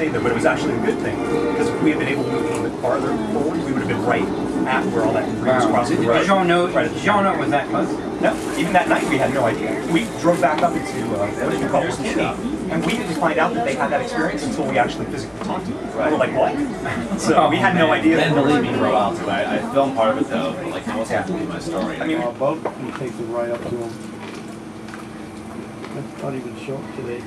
stayed there, but it was actually a good thing because if we had been able to move a little bit farther forward, we would have been right at where all that debris was crossing. Did y'all know it was that close? No, even that night we had no idea. We drove back up into what do you call it, and we didn't find out that they had that experience until we actually physically talked to them. Right. We were like, what? So we had no idea. And believe me for a while too. I filmed part of it though, but like I wasn't have to do my story. I mean, Our boat can take them right up to them. That's not even short today.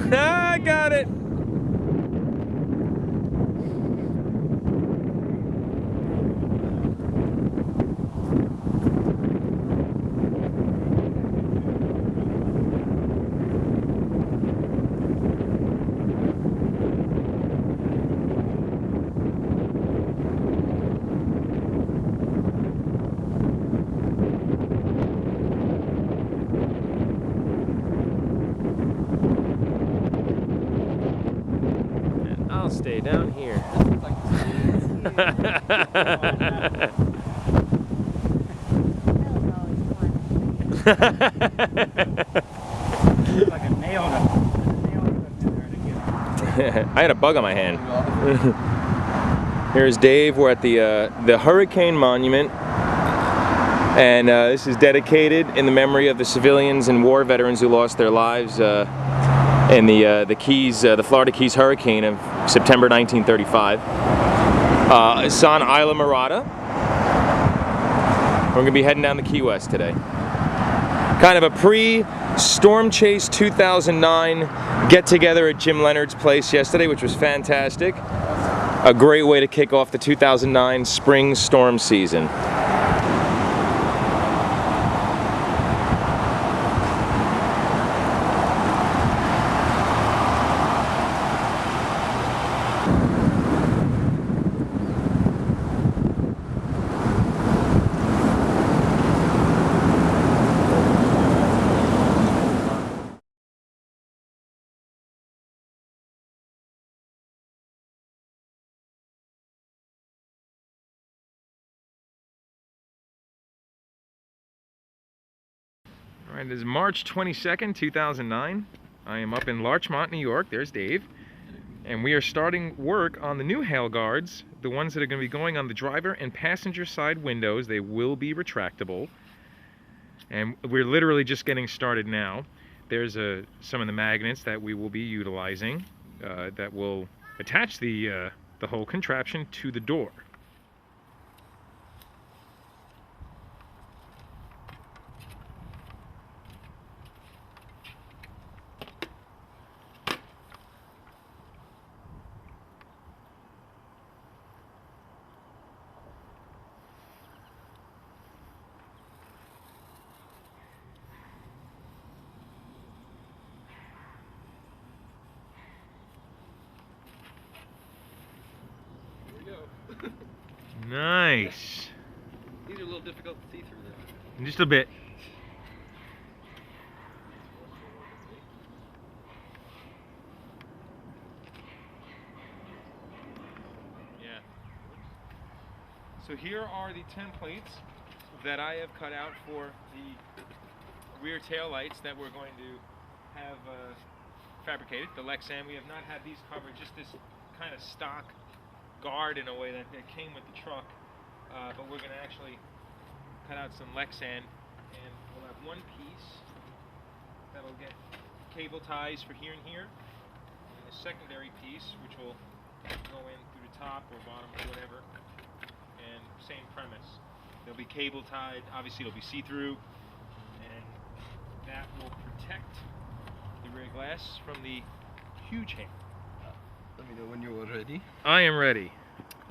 I got it. I'll stay down here. Like a nail I had a bug on my hand. Here's Dave. We're at the Hurricane Monument, and this is dedicated in the memory of the civilians and war veterans who lost their lives in the Keys, the Florida Keys hurricane of September 1935. It's on Isla Mirada. We're gonna be heading down to Key West today. Kind of a pre-Storm Chase 2009 get-together at Jim Leonard's place yesterday, which was fantastic. A great way to kick off the 2009 spring storm season. All right, it is March 22nd, 2009. I am up in Larchmont, New York. There's Dave. And we are starting work on the new hail guards, the ones that are going to be going on the driver and passenger side windows. They will be retractable. And we're literally just getting started now. There's some of the magnets that we will be utilizing that will attach the whole contraption to the door. Nice. These are a little difficult to see through though. Just a bit. Yeah. So here are the templates that I have cut out for the rear tail lights that we're going to have fabricated. The Lexan, we have not had these covered, just this kind of stock guard in a way that came with the truck, but we're going to actually cut out some Lexan, and we'll have one piece that'll get cable ties for here and here, and a secondary piece which will go in through the top or bottom or whatever, and same premise. They'll be cable tied, obviously it'll be see-through, and that will protect the rear glass from the huge hail. Let me know when you're ready. I am ready.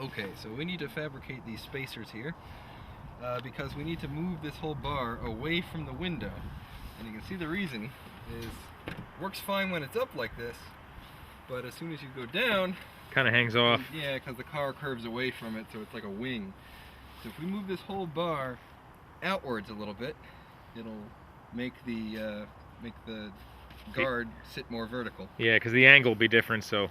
Okay, so we need to fabricate these spacers here because we need to move this whole bar away from the window. And you can see the reason is it works fine when it's up like this, but as soon as you go down, Kind of hangs off. yeah, because the car curves away from it, so it's like a wing. So if we move this whole bar outwards a little bit, it'll make the guard sit more vertical. Yeah, because the angle will be different, so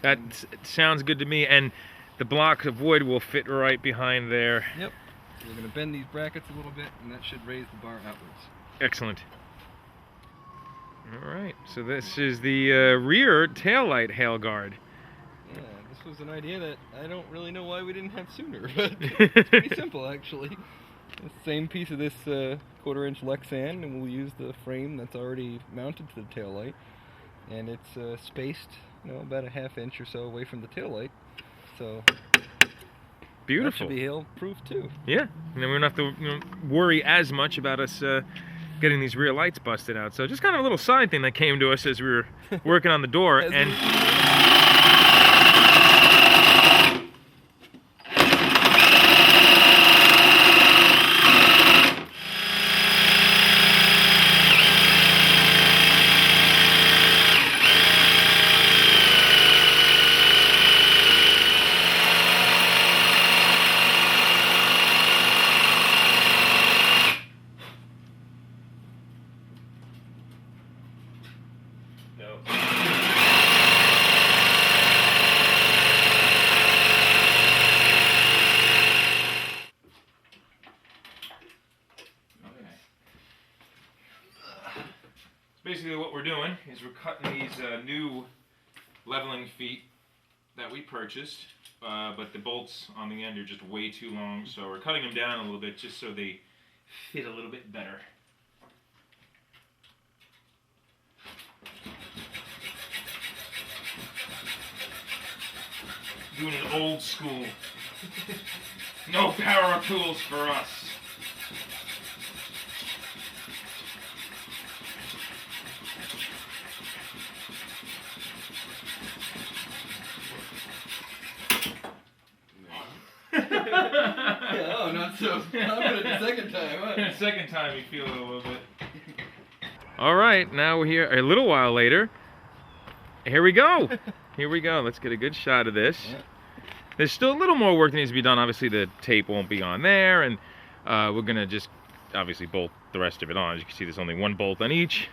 that sounds good to me. And the block of wood will fit right behind there. Yep. We're going to bend these brackets a little bit, and that should raise the bar outwards. Excellent. All right, so this is the rear taillight hail guard. Yeah, this was an idea that I don't really know why we didn't have sooner, but it's pretty simple actually. The same piece of this 1/4-inch Lexan, and we'll use the frame that's already mounted to the taillight, and it's spaced, about a 1/2 inch or so away from the taillight. So beautiful. That should be hail-proof too. Yeah, and then we don't have to worry as much about us getting these rear lights busted out. So just kind of a little side thing that came to us as we were working on the door. And basically what we're doing is we're cutting these new leveling feet that we purchased, but the bolts on the end are just way too long, so we're cutting them down a little bit just so they fit a little bit better. Doing it old school. No power tools for us. Yeah, oh, not so confident the second time, huh? Second time you feel it a little bit. All right, now we're here a little while later. Here we go. Here we go. Let's get a good shot of this. Yeah. There's still a little more work that needs to be done. Obviously, the tape won't be on there, and we're going to just obviously bolt the rest of it on. As you can see, there's only one bolt on each.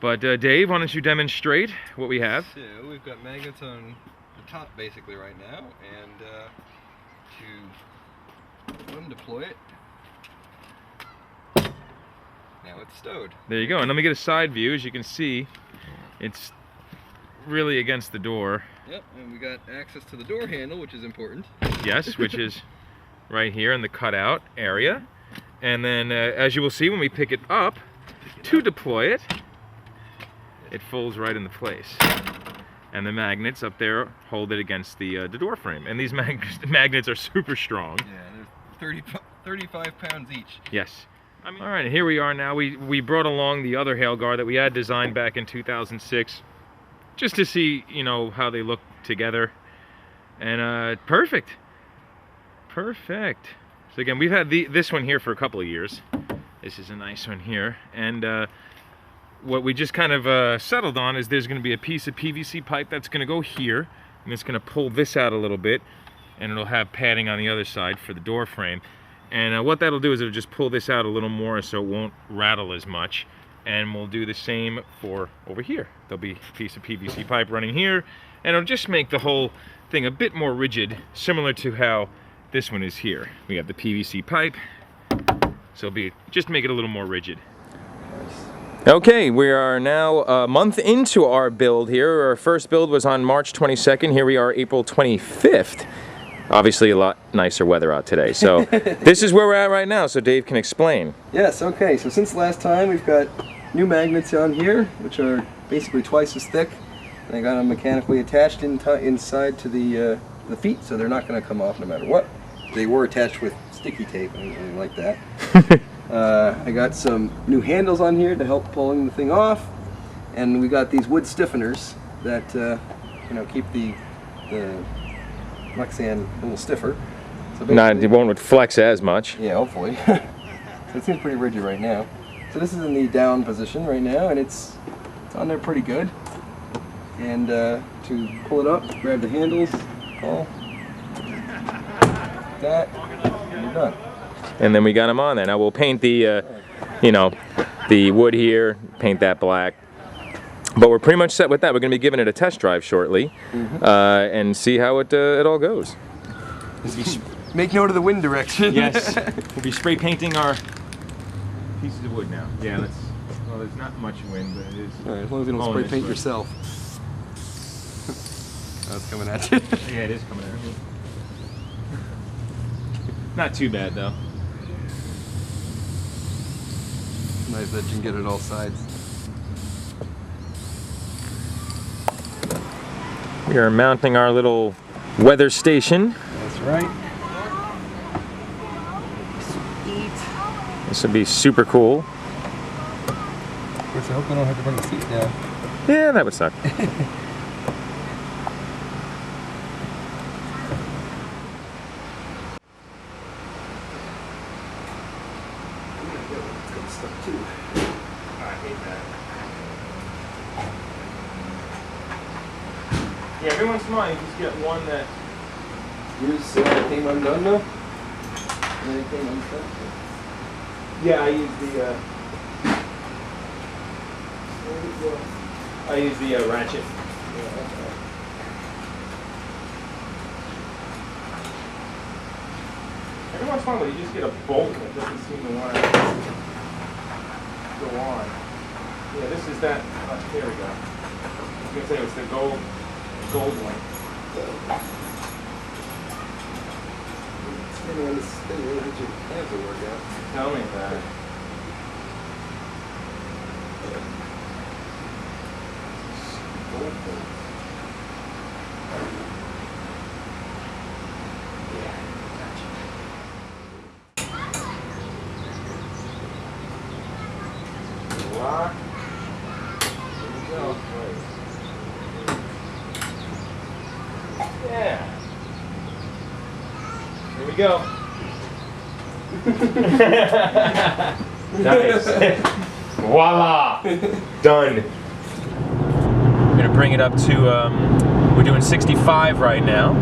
But Dave, why don't you demonstrate what we have? So we've got magnets on the top basically right now, and to undeploy it, now it's stowed. There you go. And let me get a side view. As you can see, it's really against the door. Yep, and we got access to the door handle, which is important. Yes, which is right here in the cutout area. And then, as you will see when we pick it up to deploy it, it folds right into place. And the magnets up there hold it against the door frame. And these magnets are super strong. Yeah, they're 35 pounds each. Yes. All right, here we are now. We brought along the other hail guard that we had designed back in 2006, just to see, how they look together. And perfect. Perfect. So again, we've had this one here for a couple of years. This is a nice one here. And what we just kind of settled on is there's going to be a piece of PVC pipe that's going to go here, and it's going to pull this out a little bit, and it'll have padding on the other side for the door frame. And what that'll do is it'll just pull this out a little more so it won't rattle as much. And we'll do the same for over here. There'll be a piece of PVC pipe running here, and it'll just make the whole thing a bit more rigid, similar to how this one is here. We have the PVC pipe, so just make it a little more rigid. Okay, we are now a month into our build here. Our first build was on March 22nd. Here we are April 25th. Obviously a lot nicer weather out today. So this is where we're at right now, so Dave can explain. Yes, okay, so since last time we've got new magnets on here, which are basically twice as thick. And I got them mechanically attached inside to the feet, so they're not going to come off no matter what. They were attached with sticky tape and anything like that. I got some new handles on here to help pulling the thing off, and we got these wood stiffeners that keep the Lexan a little stiffer. So it won't flex as much. Yeah, hopefully. So it seems pretty rigid right now. So this is in the down position right now, and it's on there pretty good. And to pull it up, grab the handles, pull, that, and we're done. And then we got them on there. Now we'll paint the you know, the wood here, paint that black. But we're pretty much set with that. We're going to be giving it a test drive shortly, and see how it all goes. Make note of the wind direction. Yes, we'll be spray painting our pieces of wood now. Yeah, that's, well, there's not much wind, but it is. All right, as long as you don't spray paint yourself. Oh, it's coming at you. Yeah, it is coming at me. Not too bad though. Nice that you can get it all sides. We are mounting our little weather station. That's right. This would be super cool. Of course, I hope I don't have to bring the seat down. Yeah, that would suck. Yeah, every once in a while you just get one that... You just say it came undone though? And then it came undone? Yeah, I use the ratchet. Every once in a while you just get a bolt that doesn't seem to want to go on. Yeah, this is that. There we go. I was gonna say it's the gold one. Spinning on this thing, really hurt your hands will work out. Tell me that. Lock. There we go. Yeah. Here we go. Nice. Voila. Done. I'm gonna bring it up to, we're doing 65 right now.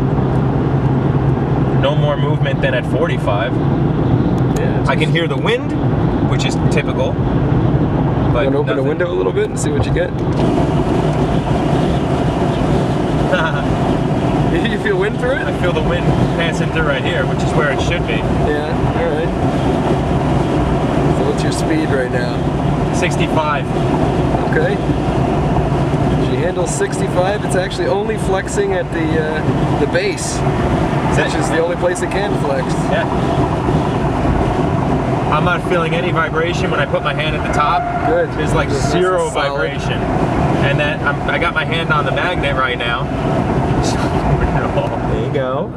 No more movement than at 45. Yeah, I can hear the wind, which is typical. But you want to open the window a little bit and see what you get? You feel wind through it? I feel the wind passing through right here, which is where it should be. Yeah, alright. So what's your speed right now? 65. Okay. She handles 65. It's actually only flexing at the base, which is the only place it can flex. Yeah. I'm not feeling any vibration when I put my hand at the top. Good. There's like Nice zero and solid. vibration. And then I got my hand on the magnet right now. There you go. I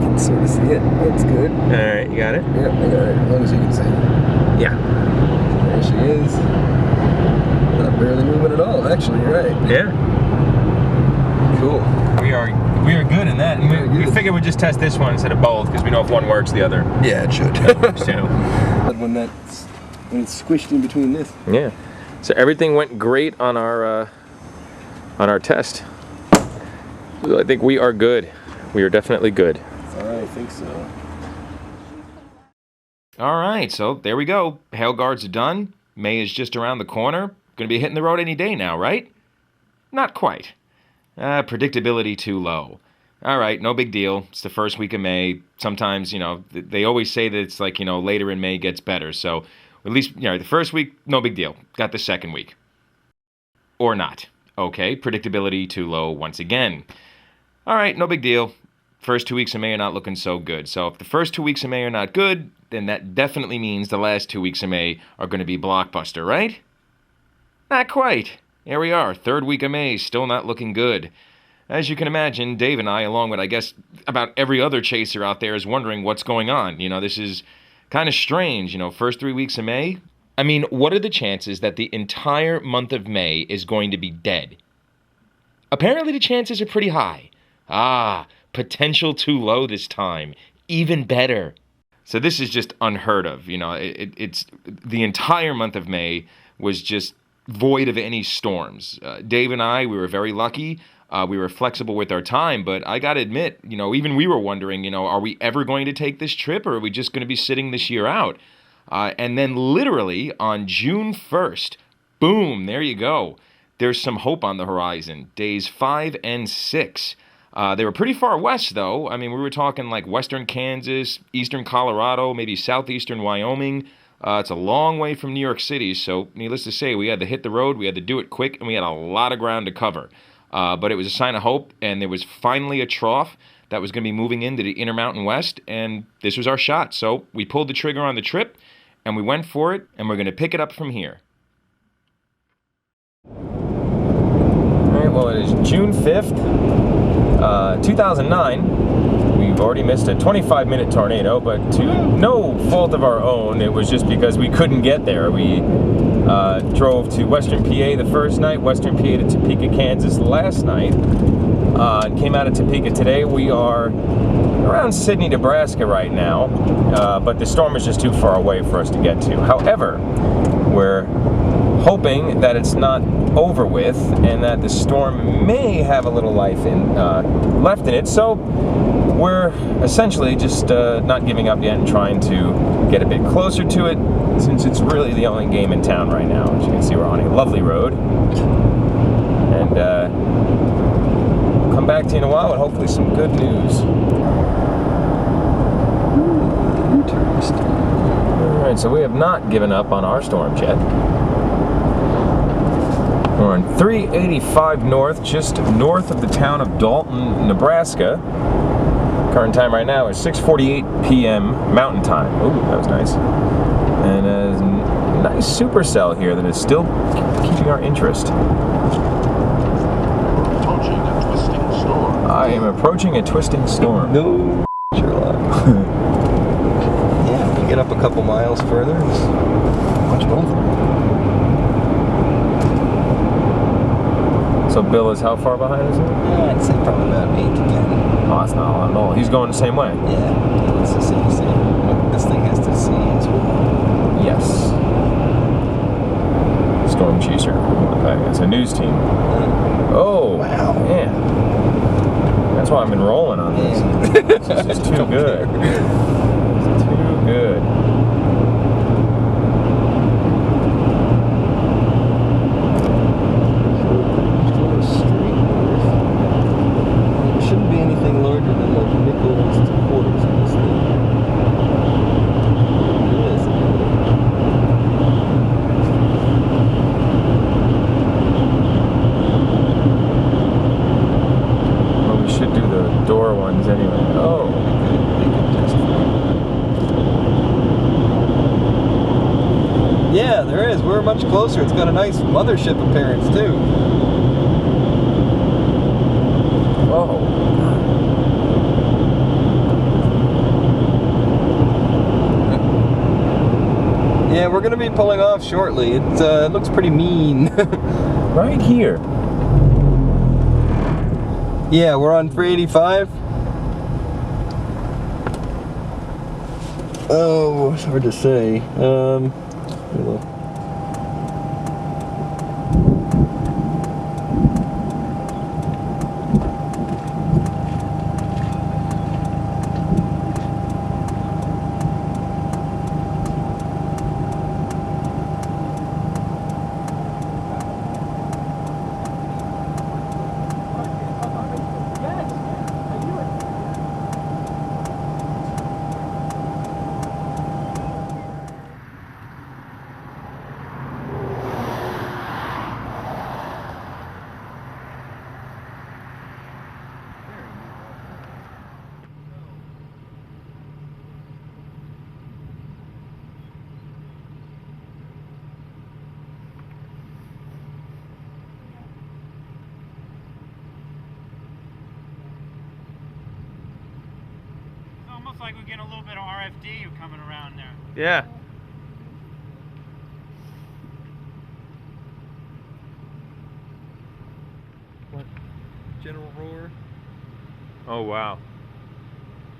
can sort of see it. That's good. Alright, you got it? Yeah, I got it. As long as you can see. Yeah. There she is. Not barely moving at all, actually, you're right. Yeah. Cool. We are good in that. And we figured we'd just test this one instead of both, because we know if one works, the other. Yeah, it should. So. When it's squished in between this. Yeah. So everything went great on our test. I think we are good. We are definitely good. I think so. All right, so there we go. Hail guards are done. May is just around the corner. Gonna be hitting the road any day now, right? Not quite. Predictability too low. All right, no big deal. It's the first week of May. Sometimes, you know, they always say that it's like, you know, later in May gets better. So at least, you know, the first week, no big deal. Got the second week. Or not. Okay, predictability too low once again. All right, no big deal. First 2 weeks of May are not looking so good. So if the first 2 weeks of May are not good, then that definitely means the last 2 weeks of May are going to be blockbuster, right? Not quite. Here we are, third week of May, still not looking good. As you can imagine, Dave and I, along with, I guess, about every other chaser out there, is wondering what's going on. You know, this is kind of strange, you know, first 3 weeks of May. I mean, what are the chances that the entire month of May is going to be dead? Apparently the chances are pretty high. Ah, potential too low this time. Even better. So this is just unheard of. You know, it's the entire month of May was just void of any storms. Dave and I, we were very lucky. We were flexible with our time, but I got to admit, you know, even we were wondering, you know, are we ever going to take this trip, or are we just going to be sitting this year out? And then literally on June 1st, boom, there you go. There's some hope on the horizon. Days 5 and 6. They were pretty far west, though. I mean, we were talking like western Kansas, eastern Colorado, maybe southeastern Wyoming. It's a long way from New York City, so needless to say, we had to hit the road, we had to do it quick, and we had a lot of ground to cover. But it was a sign of hope, and there was finally a trough that was going to be moving into the Intermountain West, and this was our shot. So we pulled the trigger on the trip, and we went for it, and we're going to pick it up from here. All right, well, it is June 5th, 2009. We've already missed a 25-minute tornado, but to no fault of our own, it was just because we couldn't get there. We drove to Western PA the first night, Western PA to Topeka, Kansas last night, and came out of Topeka today. We are around Sidney, Nebraska right now, but the storm is just too far away for us to get to. However, we're hoping that it's not over with and that the storm may have a little life left in it, so we're essentially just not giving up yet and trying to get a bit closer to it, since it's really the only game in town right now. As you can see, we're on a lovely road, and come back to you in a while with hopefully some good news. Interesting. Alright, so we have not given up on our storms yet. We're on 385 North, just north of the town of Dalton, Nebraska. Current time right now is 6:48 p.m. Mountain Time. Ooh, that was nice. And a nice supercell here that is still keeping our interest. Approaching a twisting storm. I am approaching a twisting storm. No, Sherlock. Yeah, we get up a couple miles further, it's much better. So Bill is how far behind us? Yeah, I'd say probably about 8 to 10. Oh, that's not a lot at all. He's going the same way. Yeah, it's the same. This thing has to see as well. Yes. Storm chaser. Okay, it's a news team. Oh, wow. Man. That's why I've been rolling on this. This is too good. It's too good. Shouldn't be anything larger than like nickels to quarters in this thing. It is. Well, we should do the door ones anyway. Oh. They could test for it. Yeah, there is. We're much closer. It's got a nice mothership appearance too. Whoa. Yeah, we're going to be pulling off shortly. It looks pretty mean. Right here. Yeah, we're on 385. Oh, it's hard to say. Almost like we're getting a little bit of RFD coming around there. Yeah. What? General roar? Oh wow.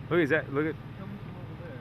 Look at that. Look at. Coming from over there.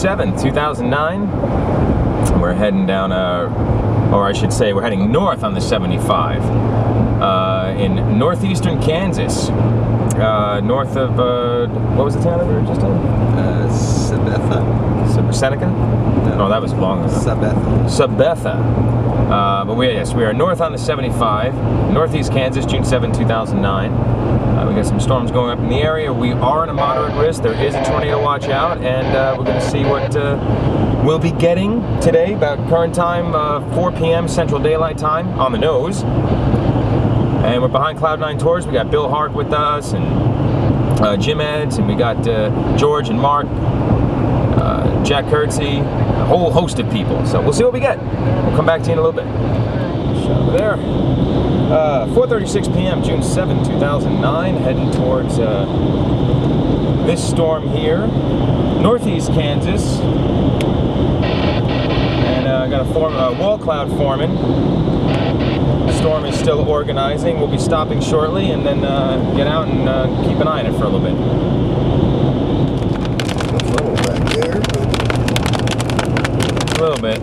7th, 2009. We're heading down, or I should say, we're heading north on the 75 in northeastern Kansas, north of, what was the town that we were just in? Seneca? No, that was long ago. Sabetha. But we are north on the 75, northeast Kansas, June 7, 2009. We got some storms going up in the area. We are in a moderate risk. There is a tornado watch out, and we're going to see what we'll be getting today. About current time, 4 p.m. Central Daylight Time on the nose. And we're behind Cloud9 Tours. We got Bill Hart with us, and Jim Eds, and we got George and Mark, Jack Kurtzy, a whole host of people. So we'll see what we get. We'll come back to you in a little bit. Over there. 4:36 p.m. June 7, 2009. Heading towards this storm here, northeast Kansas. And got a wall cloud forming. Storm is still organizing. We'll be stopping shortly, and then get out and keep an eye on it for a little bit. A little bit.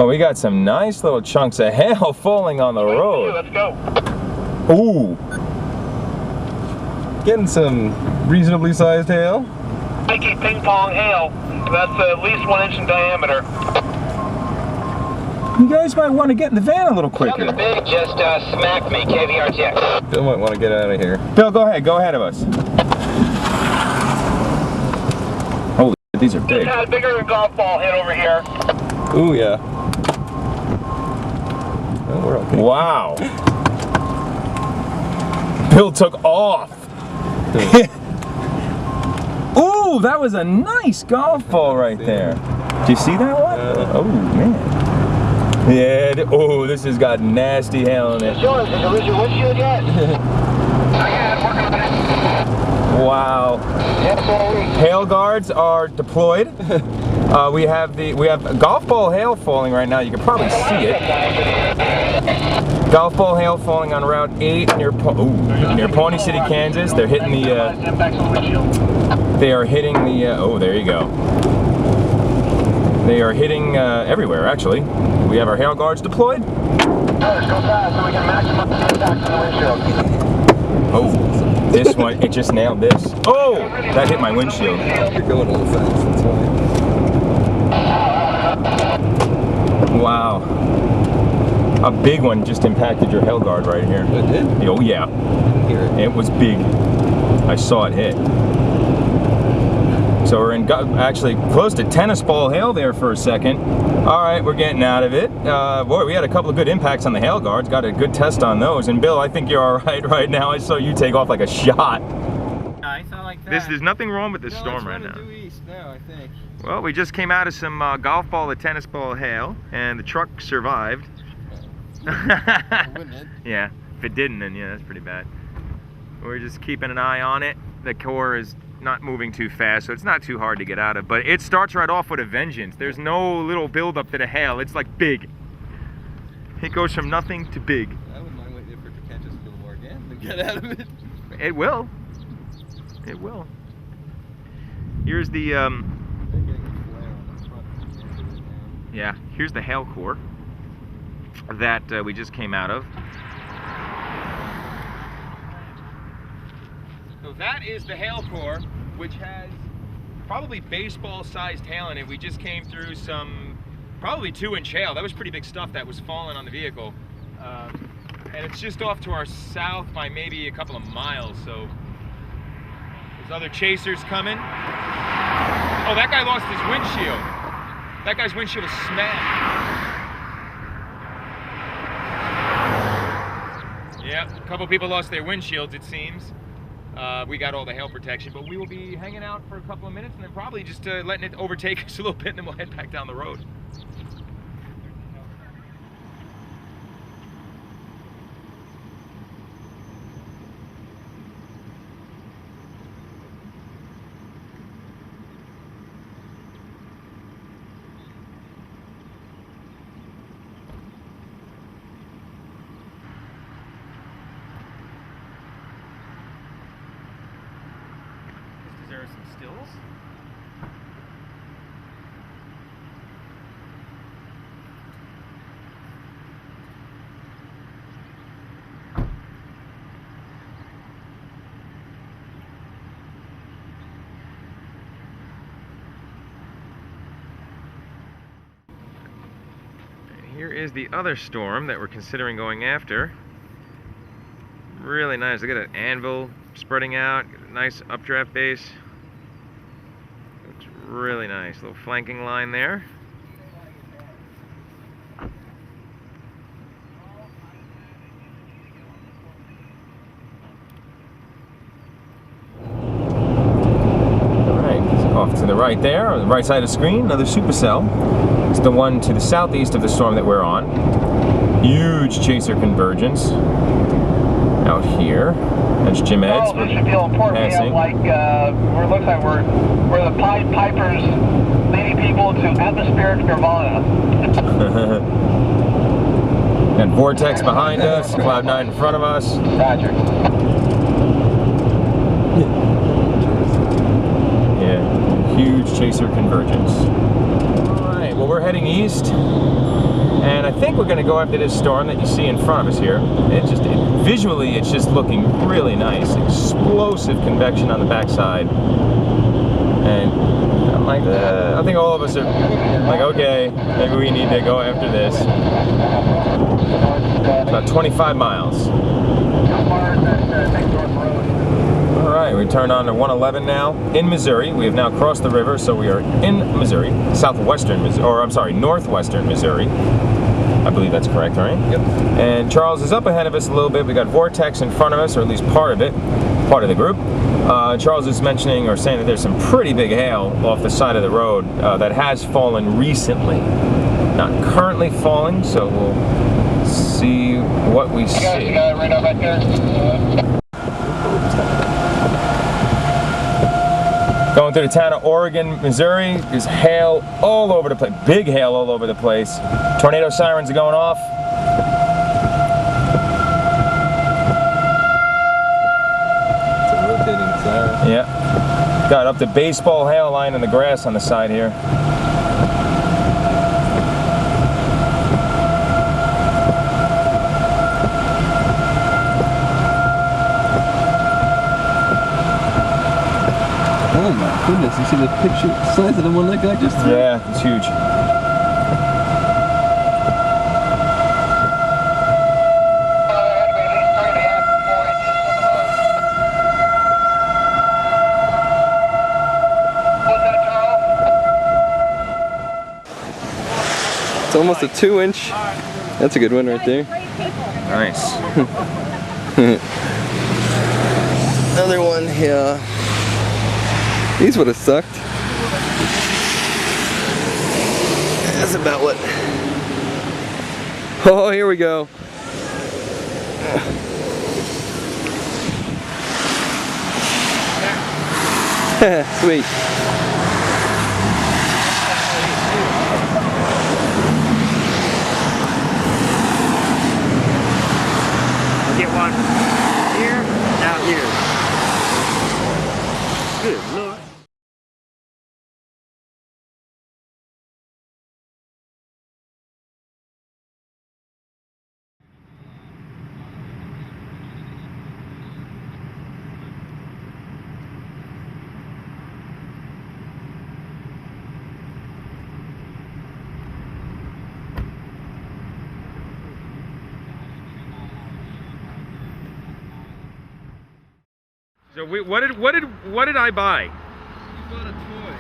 Oh, we got some nice little chunks of hail falling on the road. Let's go. Ooh. Getting some reasonably sized hail. Mikey ping pong hail. That's at least 1 inch in diameter. You guys might want to get in the van a little quicker. Something big just smacked me, KVRTX. Bill might want to get out of here. Bill, go ahead. Go ahead of us. Holy shit, these are big. Just had a bigger golf ball hit over here. Ooh, yeah. Oh, we're okay. Wow. Bill took off. Ooh, that was a nice golf ball right there. Did you see that one? Oh, man. Yeah, oh, this has got nasty hail in it. Wow. Hail guards are deployed. We have golf ball hail falling right now. You can probably see it. Golf ball hail falling on Route 8 near Pawnee City, Kansas. They're hitting the. They are hitting the. Oh, there you go. They are hitting everywhere, actually. We have our hail guards deployed. Oh, this one, it just nailed this. Oh, that hit my windshield. You're going a little fast, that's why. Wow. A big one just impacted your hail guard right here. It did? Oh, yeah. I didn't hear it. It was big. I saw it hit. So we're in actually close to tennis ball hail there for a second. All right, we're getting out of it. Boy, we had a couple of good impacts on the hail guards. Got a good test on those. And Bill, I think you're all right right now. I saw you take off like a shot. Nice, I like that. There's nothing wrong with this storm right now. Due east now, I think. Well, we just came out of some golf ball to tennis ball hail, and the truck survived. Wouldn't it? Yeah, if it didn't, then yeah, that's pretty bad. We're just keeping an eye on it. The core is not moving too fast, so it's not too hard to get out of. But it starts right off with a vengeance. There's no little build up to the hail. It's like big. It goes from nothing to big. I wouldn't mind waiting for it to catch us a little more again and get out of it. It will. It will. Here's the yeah, here's the hail core that we just came out of. So that is the hail core, which has probably baseball-sized hail in it. We just came through some probably 2-inch hail. That was pretty big stuff that was falling on the vehicle. And it's just off to our south by maybe a couple of miles, so there's other chasers coming. Oh, that guy lost his windshield. That guy's windshield was smashed. Yeah, a couple people lost their windshields, it seems. We got all the hail protection, but we will be hanging out for a couple of minutes and then probably just letting it overtake us a little bit, and then we'll head back down the road. some stills. Here is the other storm that we're considering going after. Really nice. Look at an anvil spreading out. Nice updraft base. Looks really nice. Little flanking line there. Off to the right there, on the right side of the screen, another supercell. It's the one to the southeast of the storm that we're on. Huge chaser convergence out here. That's Jim Eds. This should feel important. We have like, looks like we're the Pied Pipers leading people to atmospheric nirvana. Got vortex behind us, cloud 9 in front of us. Roger. Huge chaser convergence. Alright, well we're heading east, and I think we're going to go after this storm that you see in front of us here. Visually it's just looking really nice. Explosive convection on the backside. And I'm like, I think all of us are like, okay, maybe we need to go after this. About 25 miles. Alright, we turn on to 111 now in Missouri. We have now crossed the river, so we are in Missouri, southwestern Missouri, or I'm sorry, northwestern Missouri. I believe that's correct, right? Yep. And Charles is up ahead of us a little bit. We got vortex in front of us, or at least part of it, part of the group. Charles is mentioning or saying that there's some pretty big hail off the side of the road that has fallen recently. Not currently falling, so we'll see what we see. You got it right up back there. Going through the town of Oregon, Missouri, there's hail all over the place, big hail all over the place. Tornado sirens are going off. It's a rotating siren. Yeah. Got up to baseball hail line in the grass on the side here. Oh my goodness, you see the picture size of the one that guy just threw? Yeah, it's huge. It's almost a 2-inch. That's a good one right there. Nice. Another one here. These would have sucked. That's about what. Oh, here we go. Sweet. Get one here, out here. Good Lord. So what did I buy? You bought a toy.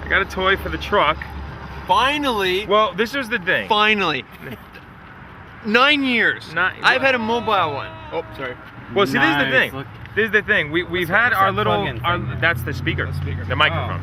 I got a toy for the truck. Finally. Well, this was the thing. Finally. 9 years. I've had a mobile one. Oh, sorry. Well, see, Nice. this is the thing. Look. This is the thing. We've had our little. That's the speaker. The microphone.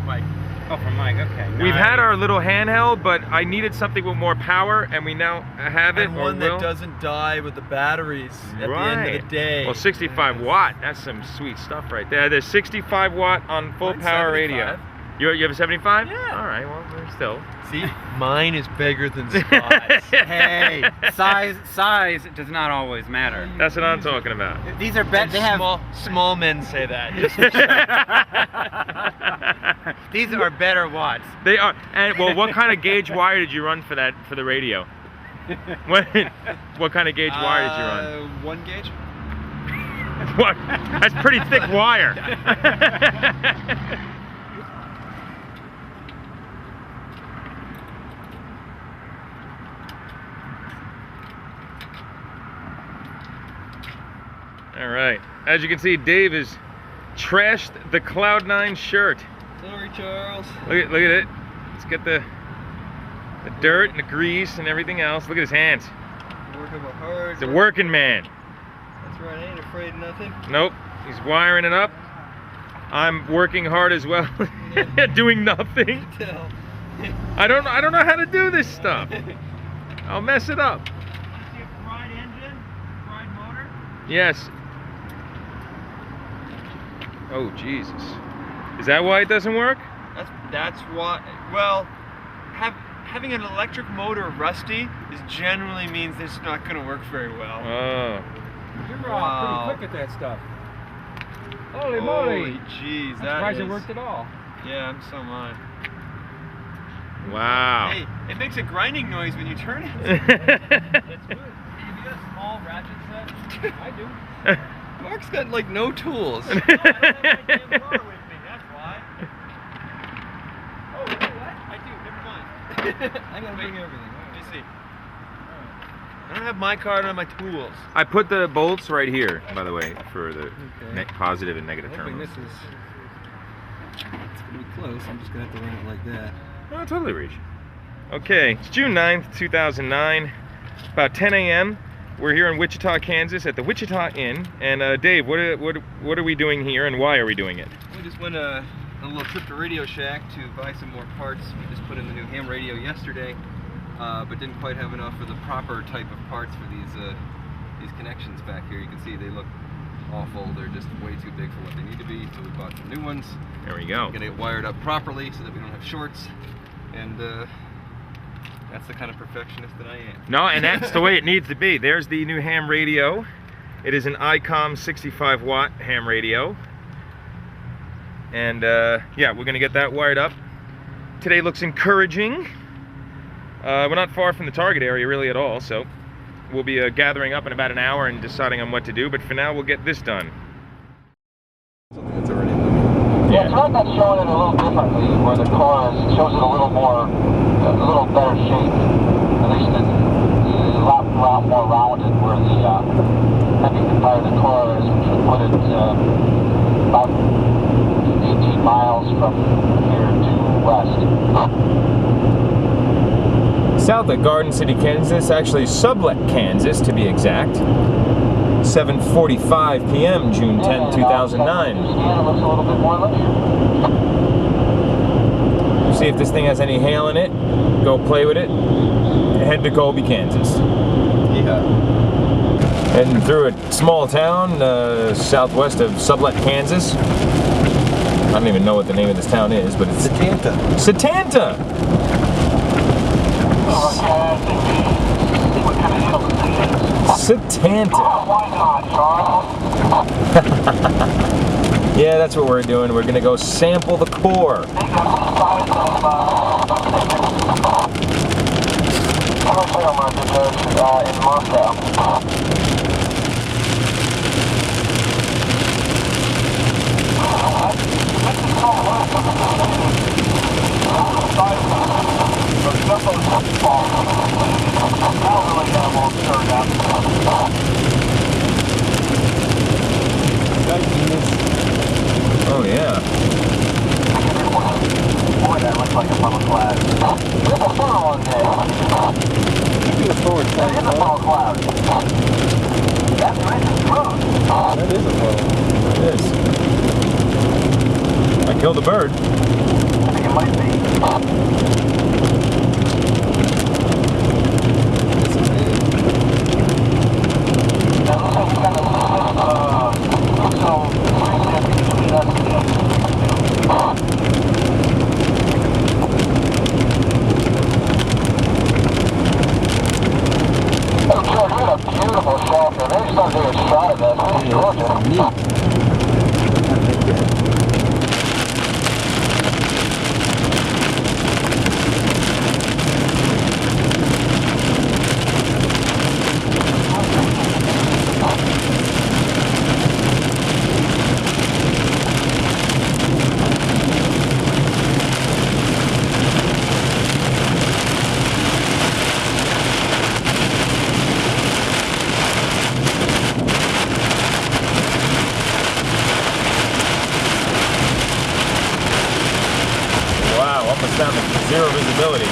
Oh, for Mike. Okay. We've had our little handheld, but I needed something with more power, and we now have it. And one that doesn't die with the batteries at the end of the day. Well, 65 watt. That's some sweet stuff right there. There's 65 watt on full power radio. You have a 75? Yeah. All right, well, still. See, mine is bigger than Scott's. Hey, size does not always matter. That's what I'm talking about. These are better. They have small men say that. these are better watts. They are. And well, what kind of gauge wire did you run for the radio? What kind of gauge wire did you run? 1 gauge. What? That's pretty thick wire. All right. As you can see, Dave has trashed the Cloud9 shirt. Sorry, Charles. Look at it. Let's get the dirt and the grease and everything else. Look at his hands. Working hard. He's a working man. That's right. I ain't afraid of nothing. Nope. He's wiring it up. I'm working hard as well, doing nothing. I don't know how to do this stuff. I'll mess it up. Fried engine, fried motor. Yes. Oh Jesus. Is that why it doesn't work? That's why. Well, having an electric motor rusty generally means it's not going to work very well. Oh. You're pretty quick at that stuff. Holy moly! Jeez, I'm surprised it worked at all. Yeah, so am I. Wow. Hey, it makes a grinding noise when you turn it. That's good. You got a small ratchet set? I do. Mark's got like no tools. No, I don't have my damn car with me, that's why. Oh, you know what? I do, never mind. I gotta bring everything. Let me see. I don't have my card on my tools. I put the bolts right here, by the way, for the positive and negative Hoping terminals. this is. It's gonna be close. I'm just gonna have to run it like that. Oh, totally reach. Okay, it's June 9th, 2009, about 10 a.m. We're here in Wichita, Kansas at the Wichita Inn. And Dave, what are we doing here and why are we doing it? We just went a little trip to Radio Shack to buy some more parts. We just put in the new ham radio yesterday, but didn't quite have enough of the proper type of parts for these connections back here. You can see they look awful. They're just way too big for what they need to be. So we bought some new ones. There we go. We're gonna get wired up properly so that we don't have shorts. And that's the kind of perfectionist that I am. No, and that's the way it needs to be. There's the new ham radio. It is an ICOM 65 watt ham radio. And yeah, we're gonna get that wired up. Today looks encouraging. We're not far from the target area really at all, so we'll be gathering up in about an hour and deciding on what to do, but for now we'll get this done. It's already Yeah, it's not showing it a little differently, where the core shows it a little better shape. At least it's a lot more rounded where the heavy part of the core is, which would put it about 18 miles from here to west. South of Garden City, Kansas, actually Sublette, Kansas to be exact. 7:45 p.m. June 10, 2009. See if this thing has any hail in it. Go play with it. Head to Colby, Kansas. Yeah. Heading through a small town southwest of Sublette, Kansas. I don't even know what the name of this town is, but it's Satanta. Satanta! Satanta. Yeah, that's what we're doing. We're gonna go sample the core. Oh yeah. Boy, that looks like a funnel cloud. There's a funnel on there. There's a funnel cloud. That's nice and smooth. That is a funnel. It is. I killed a bird. I think it might be. That looks like kind of between us and Down to zero visibility.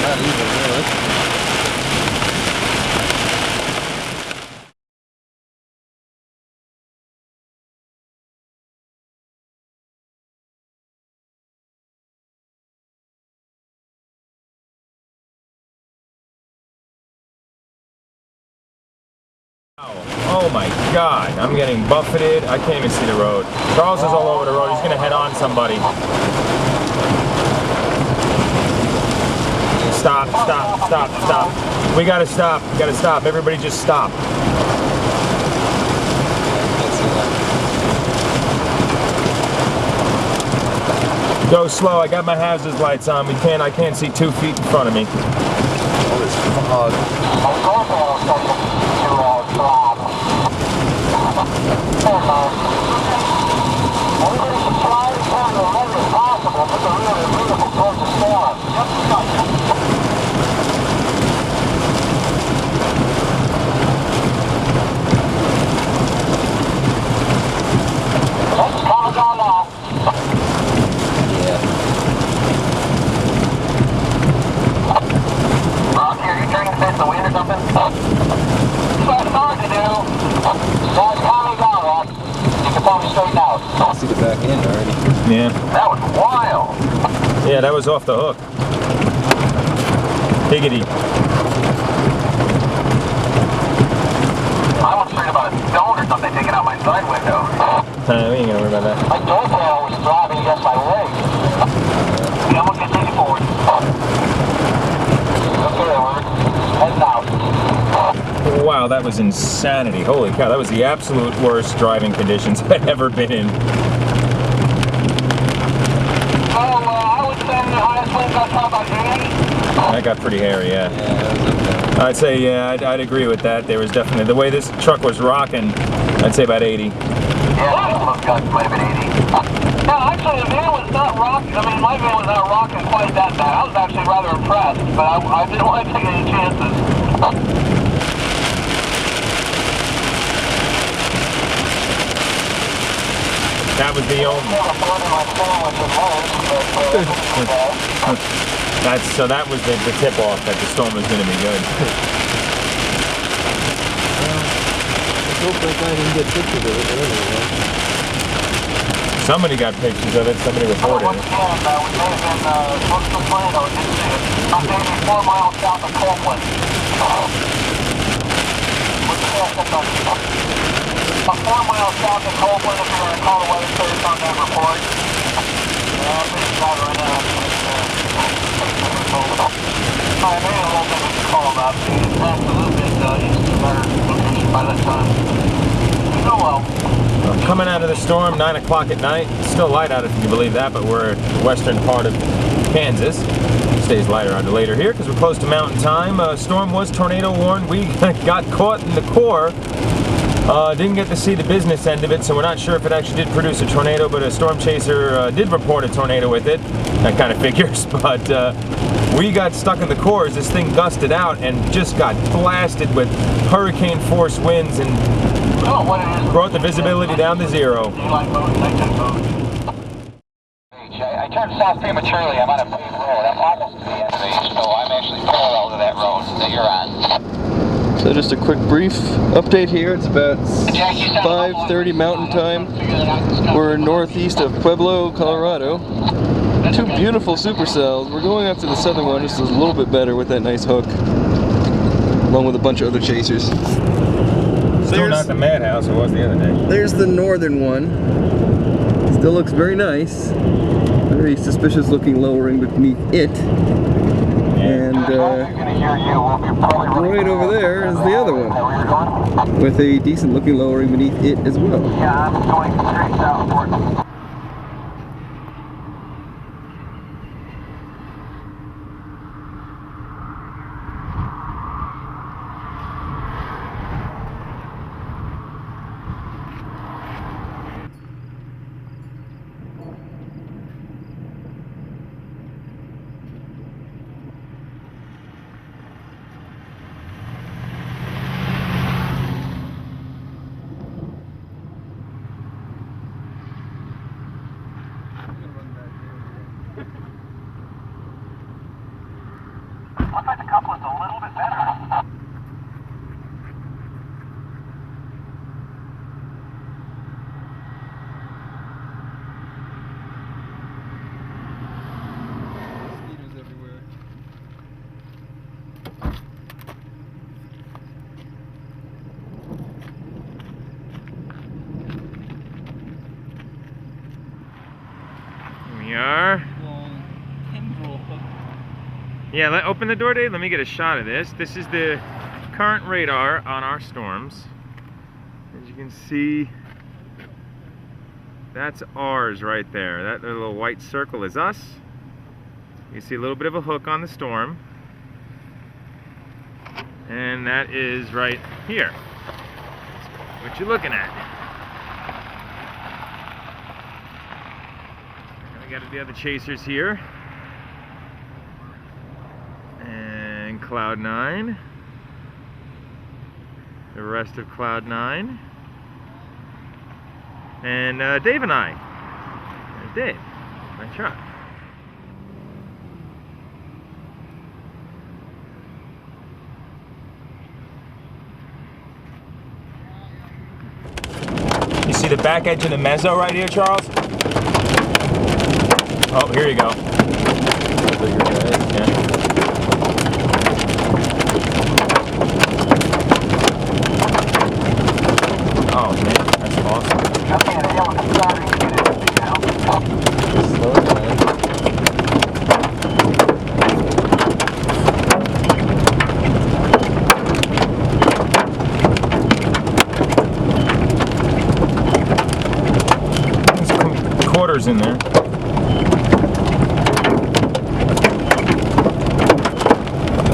Not even really. Oh my God, I'm getting buffeted. I can't even see the road. Charles is all over the road. He's gonna head on somebody. Stop, stop, stop, stop. We gotta stop, we gotta stop. Everybody just stop. Go slow, I got my hazard lights on. I can't see 2 feet in front of me. Oh, this fog. See the back end already. Yeah. That was wild. Yeah, that was off the hook. Higgity. I was afraid about a stone or something taking out my side window. We ain't gonna worry about that. My door panel was driving against my leg. Yeah, I'm gonna continue forward. Okay, we're heading out. Wow, that was insanity. Holy cow, that was the absolute worst driving conditions I've ever been in. I would say the highest wind got about 80. That got pretty hairy, yeah. I'd say, yeah, I'd agree with that. There was definitely, the way this truck was rocking, I'd say about 80. Yeah, this got might have been 80. No, actually the van was not rocking. I mean, my van was not rocking quite that bad. I was actually rather impressed, but I didn't want to take any chances. That was the only. So that was the tip off that the storm was going to be good. I hope that guy didn't get pictures of it earlier. Somebody got pictures of it. Somebody reported it. We may have been supposed to play though, didn't see it. I'm maybe 4 miles south of Copeland. About 4 miles south of Copeland, if you want to call the weather service on that report. I'm pretty sure right now. I made a little bit of a call about it. That's a little bit east of our location by that time. Oh well. Coming out of the storm, 9 o'clock at night. It's still light out if you can believe that, but we're at the western part of Kansas. It stays lighter out later here because we're close to mountain time. Storm was tornado warned. We got caught in the core. Didn't get to see the business end of it, so we're not sure if it actually did produce a tornado, but a storm chaser did report a tornado with it. That kind of figures, but we got stuck in the core as this thing gusted out and just got blasted with hurricane force winds and brought the visibility down to 0. I turned south prematurely. I'm on a paved road. I'm almost to the end of it, so I'm actually parallel to that road that you're on. So just a quick brief update here. It's about 5:30 Mountain Time. We're northeast of Pueblo, Colorado. 2 beautiful supercells. We're going up to the southern one, just a little bit better with that nice hook, along with a bunch of other chasers. Still not the madhouse it was the other day. There's the northern one. Still looks very nice. Very suspicious looking lowering beneath it. And right over there is the other one, with a decent looking lowering beneath it as well. Yeah, I'm going straight southward. Looks like the coupler's a little bit better. Mosquitoes everywhere. Here we are. Long tendril hook. Yeah, open the door, Dave. Let me get a shot of this. This is the current radar on our storms. As you can see, that's ours right there. That little white circle is us. You see a little bit of a hook on the storm. And that is right here. What you're looking at. We got the other chasers here. And Cloud 9. The rest of Cloud 9. And Dave and I. There's Dave. Nice shot. You see the back edge of the mezzo right here, Charles? Oh, here you go. Yeah. Oh man, that's awesome. Slow down. There's some quarters in there.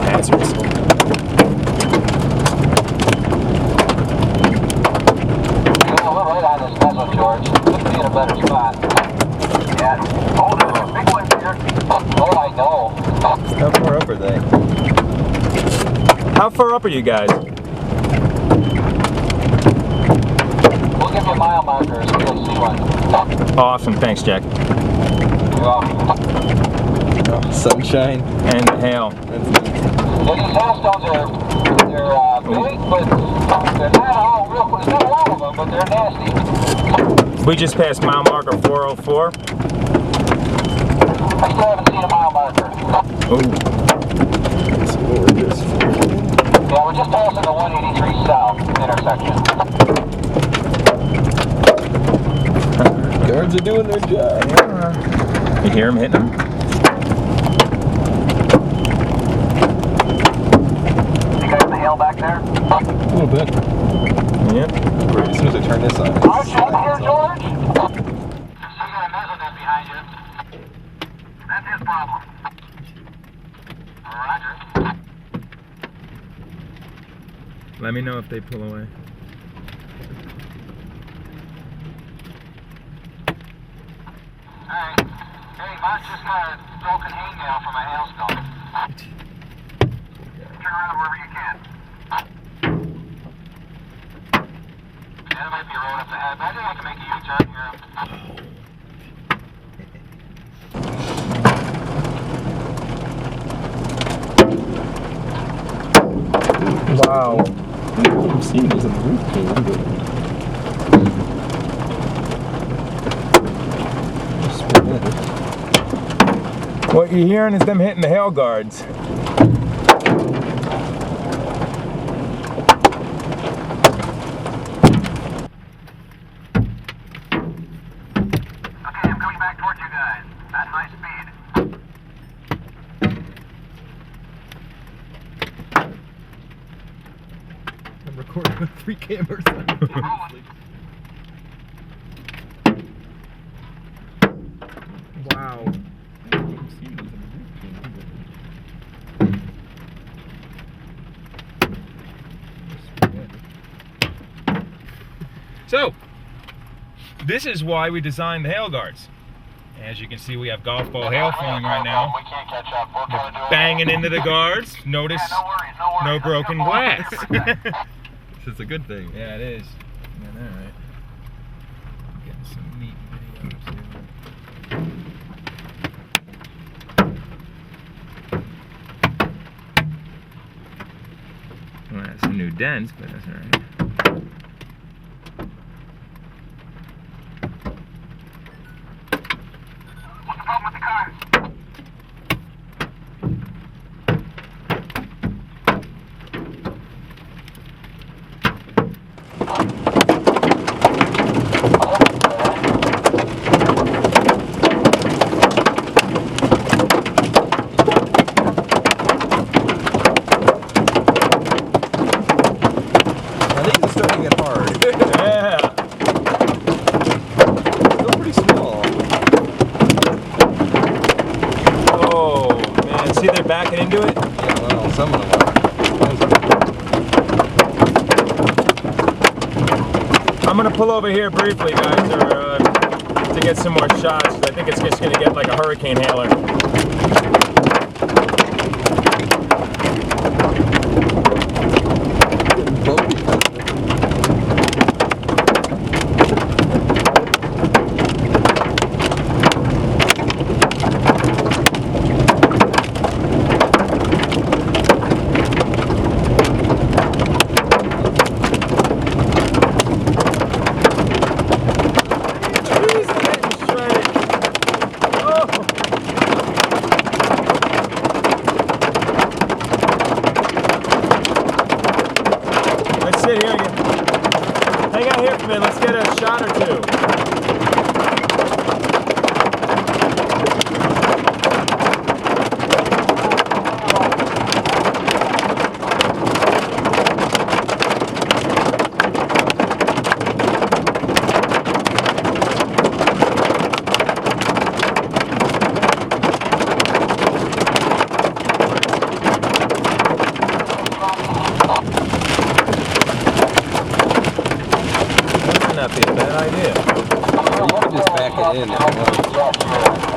Hazards. George. Couldn't be in a better spot. Yeah. Oh, there's a big one here. Oh, I know. How far up are they? How far up are you guys? We'll give you mile markers. You'll see one. Awesome, thanks, Jack. You're welcome. Oh, sunshine. And hail. Well, these hailstones are big, but they're not all real. There's not a lot of them, but they're nasty. We just passed mile marker 404. I still haven't seen a mile marker. Oh. Yeah, we're just passing the 183 south intersection. Guards are doing their job. You hear them hitting them? You got the hail back there? A little bit. Yep. Great. As soon as I turn this on. Are you up here, George? There's some guy mezzanine behind you. That's his problem. Roger. Let me know if they pull away. Alright. Hey, mine's just got a broken hangnail from a hailstone. Turn around wherever you can. Yeah, there might be a road up ahead, but I think I can make a U-turn here. Wow. I'm seeing those in the roof cave. What you're hearing is them hitting the hail guards. guys, at high speed. I'm recording with 3 cameras. Wow. So, this is why we designed the hail guards. As you can see, we have golf ball hail falling right now. We can't catch up. We're They're gonna do it. banging into the guards. Notice no broken glass. This is a good thing. Yeah, it is. Yeah, all right. Getting some neat videos here. Well, that's some new dents, but that's all right. What's the problem with the car? Backing into it? Yeah, well, some of them are. I'm going to pull over here briefly, guys, to get some more shots. I think it's just going to get like a hurricane hailer. Let's get a shot or two. Not be a bad idea. You can just back it in if you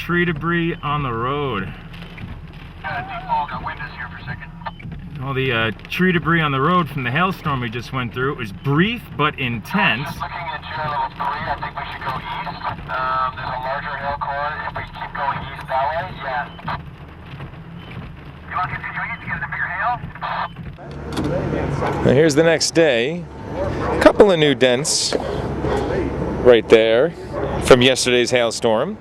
tree debris on the road. All the tree debris on the road from the hailstorm we just went through. It was brief but intense. looks great. I think we should go east. There's a larger hail core. If we keep going east that way, yeah. You want to continue east to get the bigger hail? Now here's the next day. A couple of new dents right there from yesterday's hailstorm.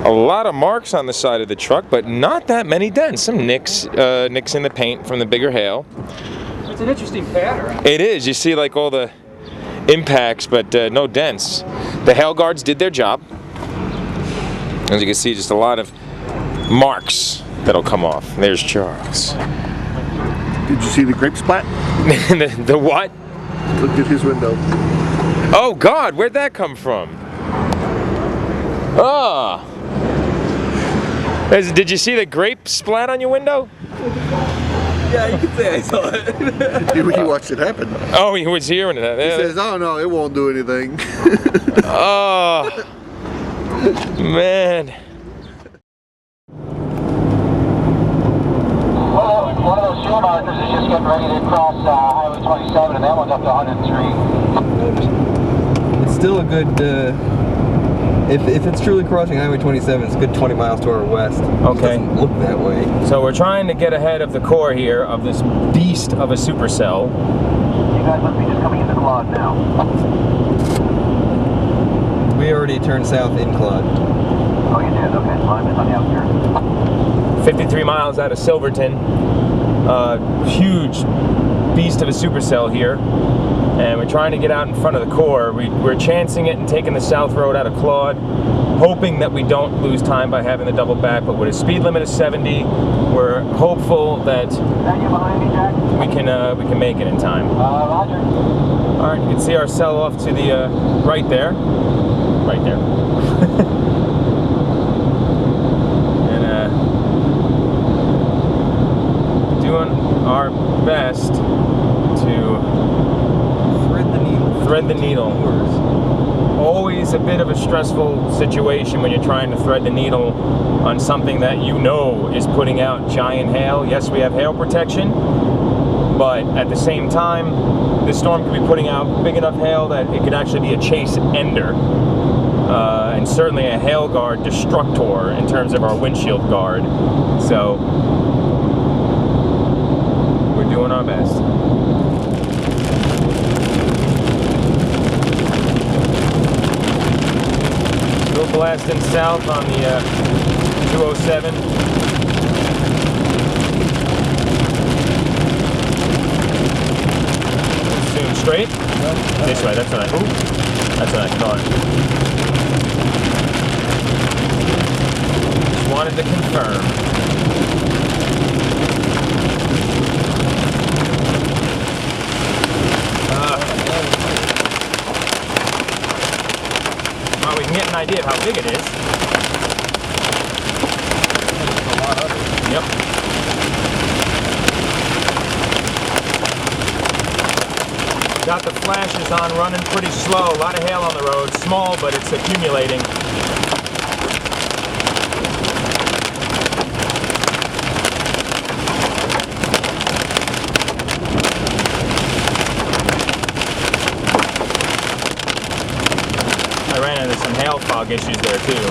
A lot of marks on the side of the truck, but not that many dents. Some nicks in the paint from the bigger hail. It's an interesting pattern. It is. You see like all the impacts, but no dents. The hail guards did their job. As you can see, just a lot of marks that'll come off. There's Charles. Did you see the grape splat? The what? Look at his window. Oh God, where'd that come from? Ah. Did you see the grape splat on your window? Yeah, you can say I saw it. He watched it happen. Oh, he was here when it happened. He says, oh no, it won't do anything. Oh, man. Well, one of those fuel markers is just getting ready to cross Highway 27, and that one's up to 103. It's still a good, if it's truly crossing Highway 27, it's a good 20 miles to our west. Okay. It doesn't look that way. So we're trying to get ahead of the core here of this beast of a supercell. You guys must be just coming into Claude now. We already turned south in Claude. Oh, you did? Okay, so I'm on the outskirts. 53 miles out of Silverton. Huge beast of a supercell here. And we're trying to get out in front of the core. We're chancing it and taking the south road out of Claude, hoping that we don't lose time by having the double back, but with a speed limit of 70, we're hopeful that we can make it in time. Roger. All right, you can see our cell off to the right there. Right there. And doing our best to thread the needle. Always a bit of a stressful situation when you're trying to thread the needle on something that you know is putting out giant hail. Yes, we have hail protection, but at the same time, this storm could be putting out big enough hail that it could actually be a chase ender. And certainly a hail guard destructor in terms of our windshield guard. So, we're doing our best. Still blasting south on the 207. Assume straight? This way, that's what I thought. Just wanted to confirm. Well, we can get an idea of how big it is. Yep. Got the flashes on, running pretty slow. A lot of hail on the road. Small, but it's accumulating. I ran into some hail fog issues there too.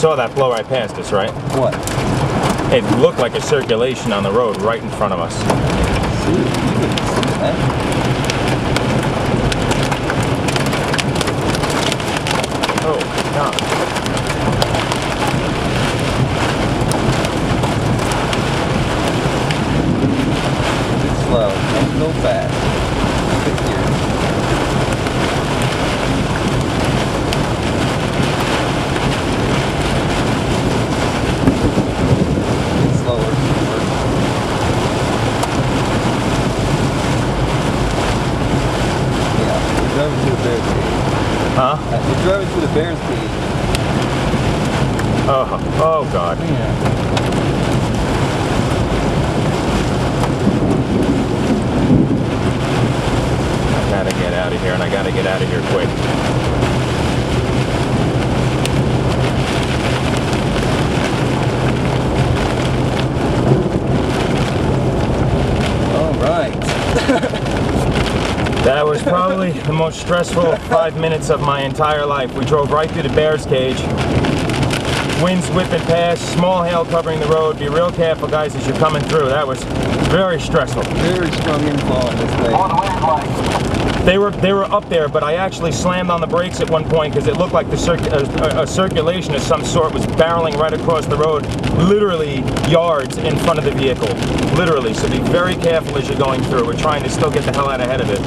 Saw that blow right past us, right? What? It looked like a circulation on the road right in front of us. Oh, God. It's slow. Don't go fast. Huh? We're driving through the bear's cage. Oh God. I gotta get out of here, and I gotta get out of here quick. All right. That was probably the most stressful 5 minutes of my entire life. We drove right through the bear's cage. Winds whipping past, small hail covering the road. Be real careful, guys, as you're coming through. That was very stressful. Very strong inflow on this thing. They were up there, but I actually slammed on the brakes at one point because it looked like a circulation of some sort was barreling right across the road, literally yards in front of the vehicle. Literally, so be very careful as you're going through. We're trying to still get the hell out ahead of it.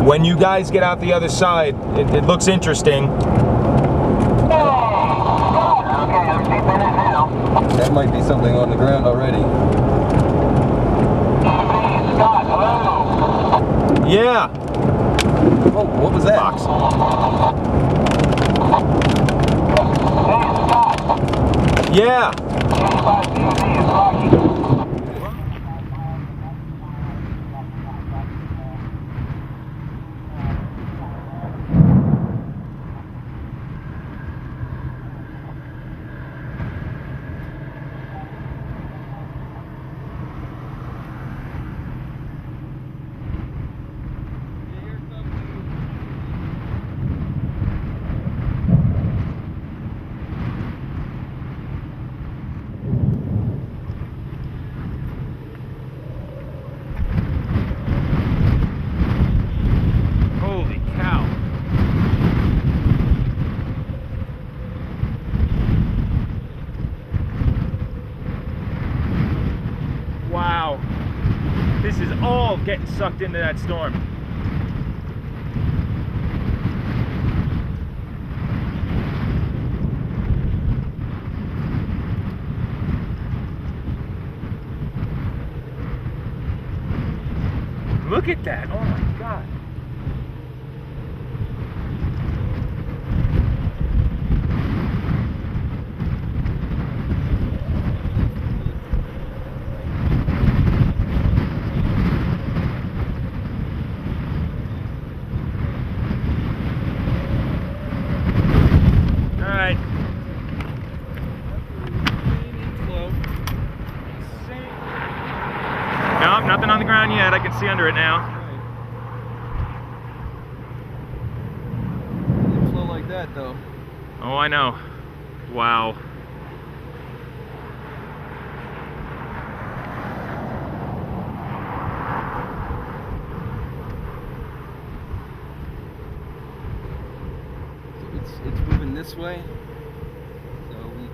When you guys get out the other side, it looks interesting. That might be something on the ground already. Yeah. Oh, what was that? Box. Yeah. Getting sucked into that storm. Look at that. Oh my God. Nothing on the ground yet. I can see under it now. It didn't flow like that though. Oh, I know. Wow. So it's moving this way. So we.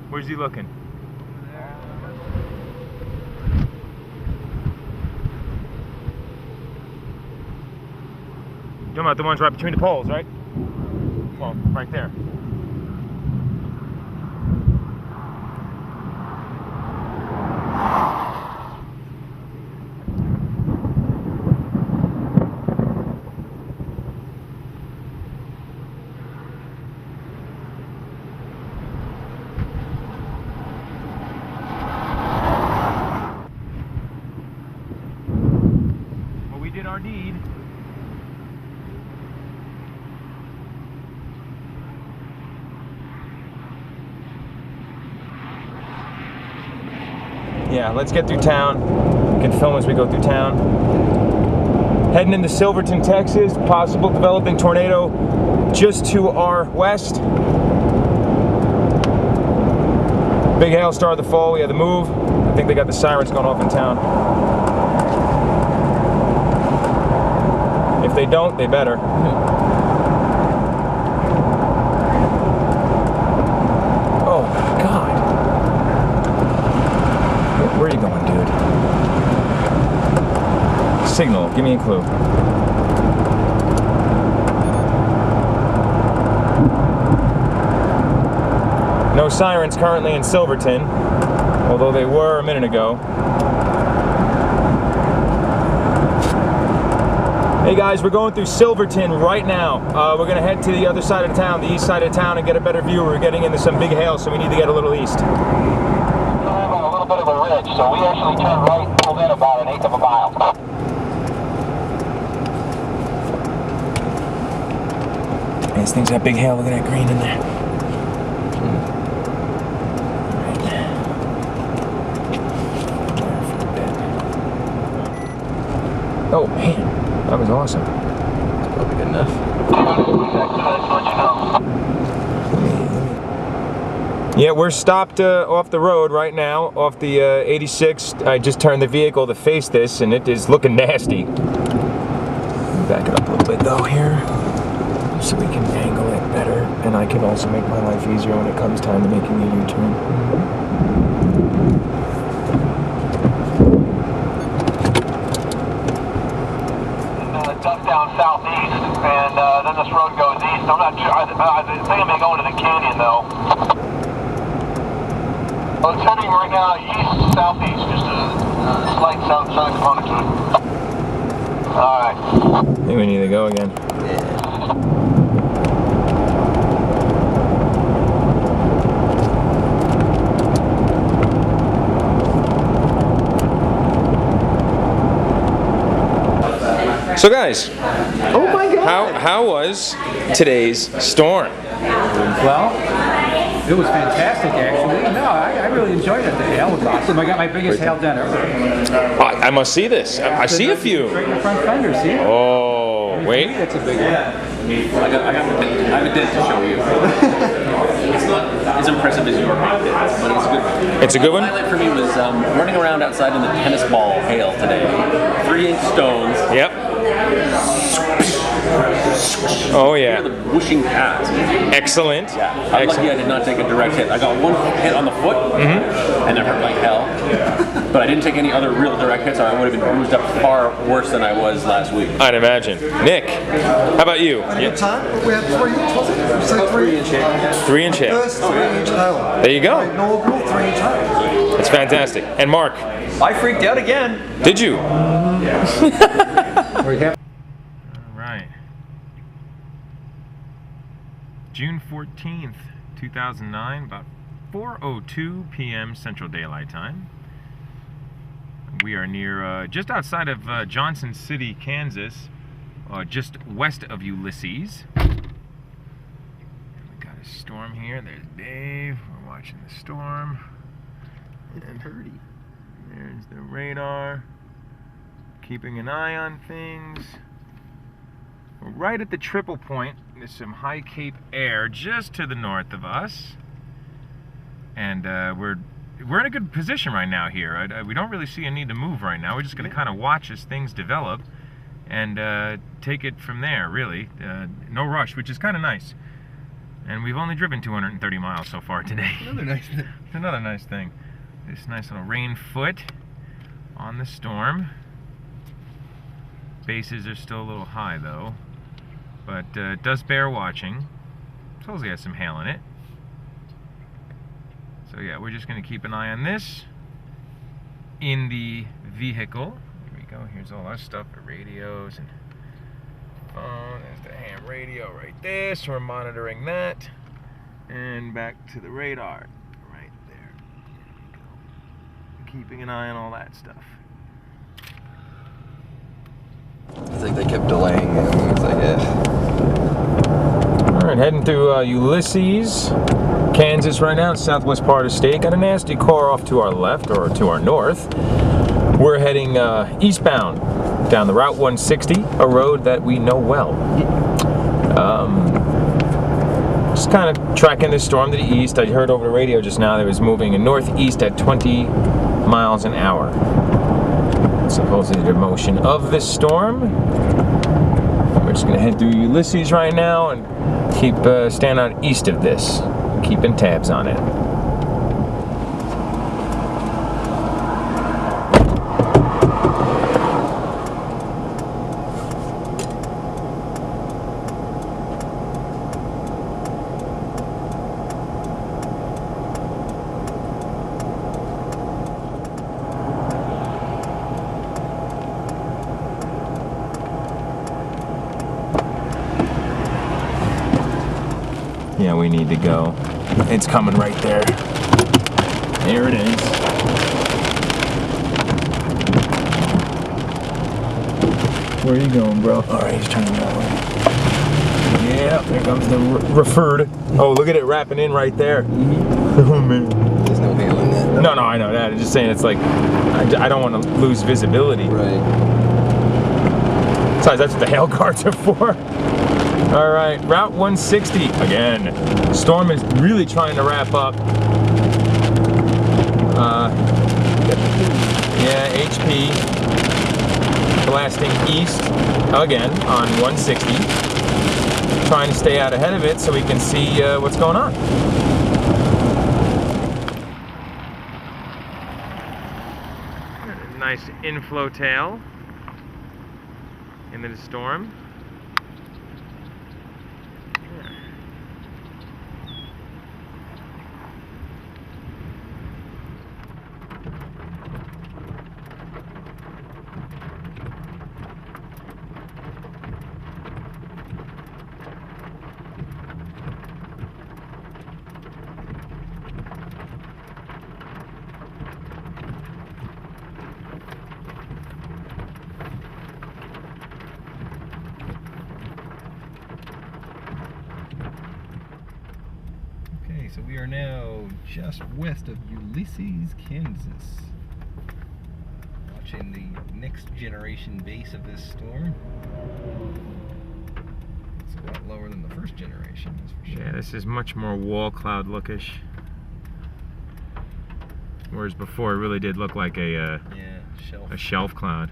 Where's he looking? You're talking about the ones right between the poles, right? Well, right there. Our deed. Yeah, let's get through town. We can film as we go through town. Heading into Silverton, Texas. Possible developing tornado just to our west. Big hailstorm of the fall. We had to move. I think they got the sirens going off in town. If they don't, they better. Oh my God. Where are you going, dude? Signal. Give me a clue. No sirens currently in Silverton, although they were a minute ago. Hey guys, we're going through Silverton right now. We're going to head to the other side of town, the east side of town, and get a better view. We're getting into some big hail, so we need to get a little east. We're having a little bit of a ridge, so we actually turned right and pulled in about 1/8 of a mile. These things have big hail. Look at that green in there. Oh man, that was awesome. Probably good enough. Yeah, we're stopped off the road right now, off the 86. I just turned the vehicle to face this, and it is looking nasty. Back it up a little bit though here, so we can angle it better, and I can also make my life easier when it comes time to making a U-turn. Duck down southeast, and then this road goes east. I'm not sure. I think I may go into the canyon though. Well, it's heading right now east southeast, just a slight southern component to it. All right. I think we need to go again. So guys, oh my God! How was today's storm? Well, it was fantastic actually. No, I really enjoyed it. The hail was awesome. I got my biggest hail done ever. I must see this. I see a few. Right in the front fender, see it? Oh, wait. That's a big one. I have a dent to show you. It's not as impressive as your dent, but it's a good one. It's a good one? The highlight for me was running around outside in the tennis ball hail today. 3-inch stones. Yep. Oh yeah. The whooshing past. Excellent. Yeah. I'm lucky I did not take a direct hit. I got one hit on the foot, and it hurt like hell. But I didn't take any other real direct hits, or I would have been bruised up far worse than I was last week. I'd imagine. Nick, how about you? Good time. We had 3 inch, was it? You say 3 inch? 3-inch hail. First 3-inch hail. There you go. Inaugural 3-inch hail. That's fantastic. And Mark? I freaked out again. Did you? Alright. June 14th, 2009, about 4:02 p.m. Central Daylight Time. We are near, just outside of Johnson City, Kansas, just west of Ulysses. We got a storm here. There's Dave. We're watching the storm. And there's the radar. Keeping an eye on things. We're right at the triple point. There's some high Cape air just to the north of us. And we're in a good position right now here. We don't really see a need to move right now. We're just going to kind of watch as things develop and take it from there, really. No rush, which is kind of nice. And we've only driven 230 miles so far today. Another nice thing. Another nice thing. This nice little rain foot on the storm. Bases are still a little high though, but it does bear watching. Supposedly has some hail in it. So yeah, we're just going to keep an eye on this in the vehicle. Here we go. Here's all our stuff, the radios and phone. There's the ham radio right there. So we're monitoring that. And back to the radar right there. Keeping an eye on all that stuff. I think they kept delaying it. It's like, Alright, heading through Ulysses, Kansas right now, southwest part of the state. Got a nasty car off to our left, or to our north. We're heading eastbound down the Route 160, a road that we know well. Just kind of tracking this storm to the east. I heard over the radio just now that it was moving northeast at 20 miles an hour. Supposedly the motion of this storm. We're just going to head through Ulysses right now and keep staying out east of this, keeping tabs on it. Yeah, we need to go. It's coming right there. There it is. Where are you going, bro? Alright, he's turning that way. Yeah, there comes the referred. Oh, look at it wrapping in right there. Oh, man. There's no hail in that. No, I know that. I'm just saying it's like, I don't want to lose visibility. Right. Besides, that's what the hail guards are for. All right, Route 160 again. Storm is really trying to wrap up. Yeah, HP blasting east again on 160. Trying to stay out ahead of it so we can see what's going on. Nice inflow tail into the storm. So we are now just west of Ulysses, Kansas. Watching the next generation base of this storm. It's a lot lower than the first generation, that's for sure. Yeah, this is much more wall cloud lookish. Whereas before it really did look like a shelf cloud.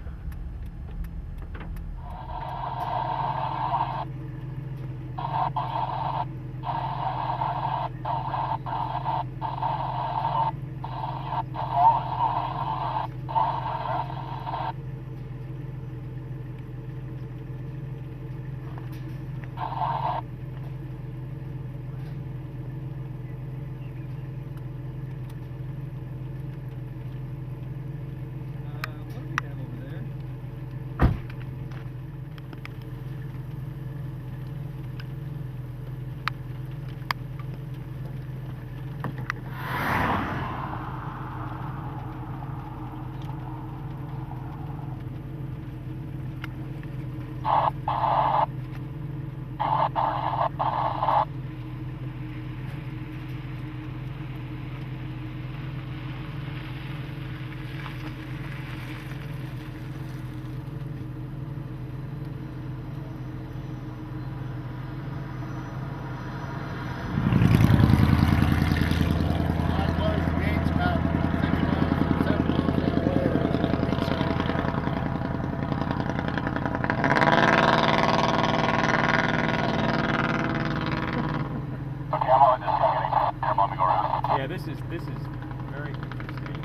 Yeah, this is very interesting.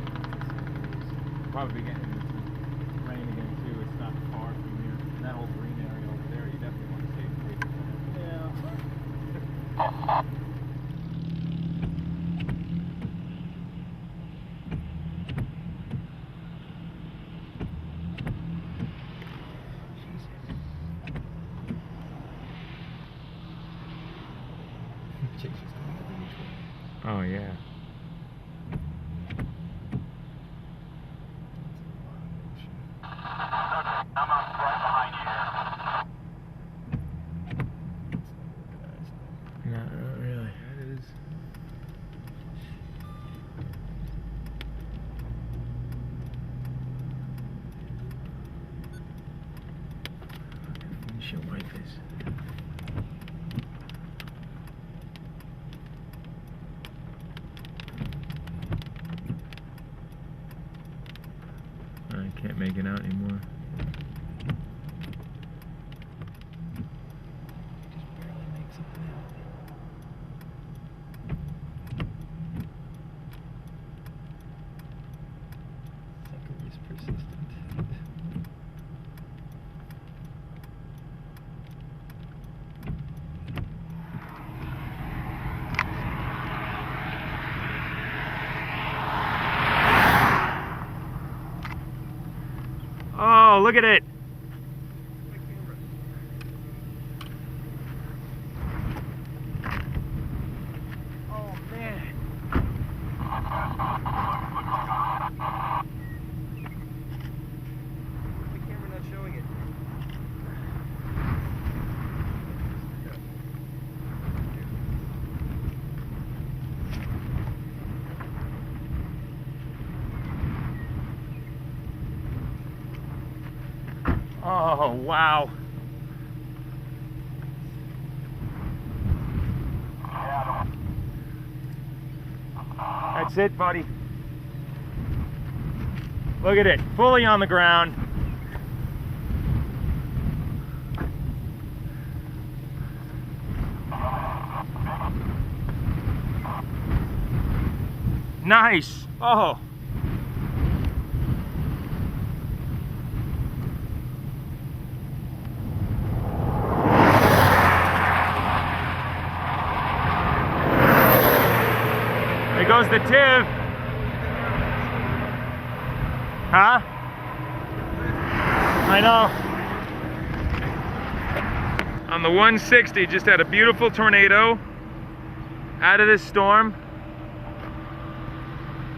It's probably getting rain again too. It's not far from here. That whole green area over there, you definitely want to stay away from that. Yeah. Oh yeah. Not really. That is. windshield wipers. I can't make it out anymore. Oh, look at it! Oh, man. The camera not showing it. Oh, wow. That's it, buddy. Look at it, fully on the ground. Nice. Oh. There goes the TIV. Huh? I know. On the 160, just had a beautiful tornado out of this storm.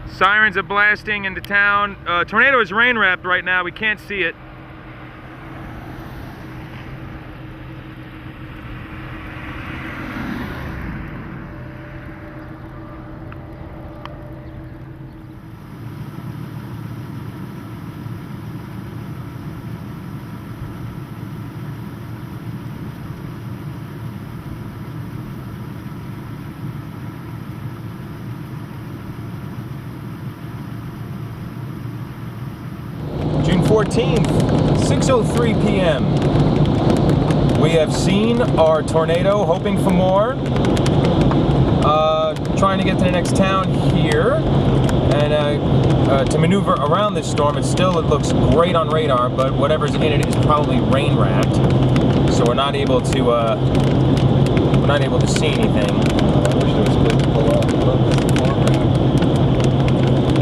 Sirens are blasting into town. Tornado is rain wrapped right now. We can't see it. June 14th, 6:03 p.m. We have seen our tornado, hoping for more. Trying to get to the next town here, and to maneuver around this storm. It looks great on radar, but whatever's in it is probably rain wrapped, so we're not able to see anything. I wish there was a place to pull out.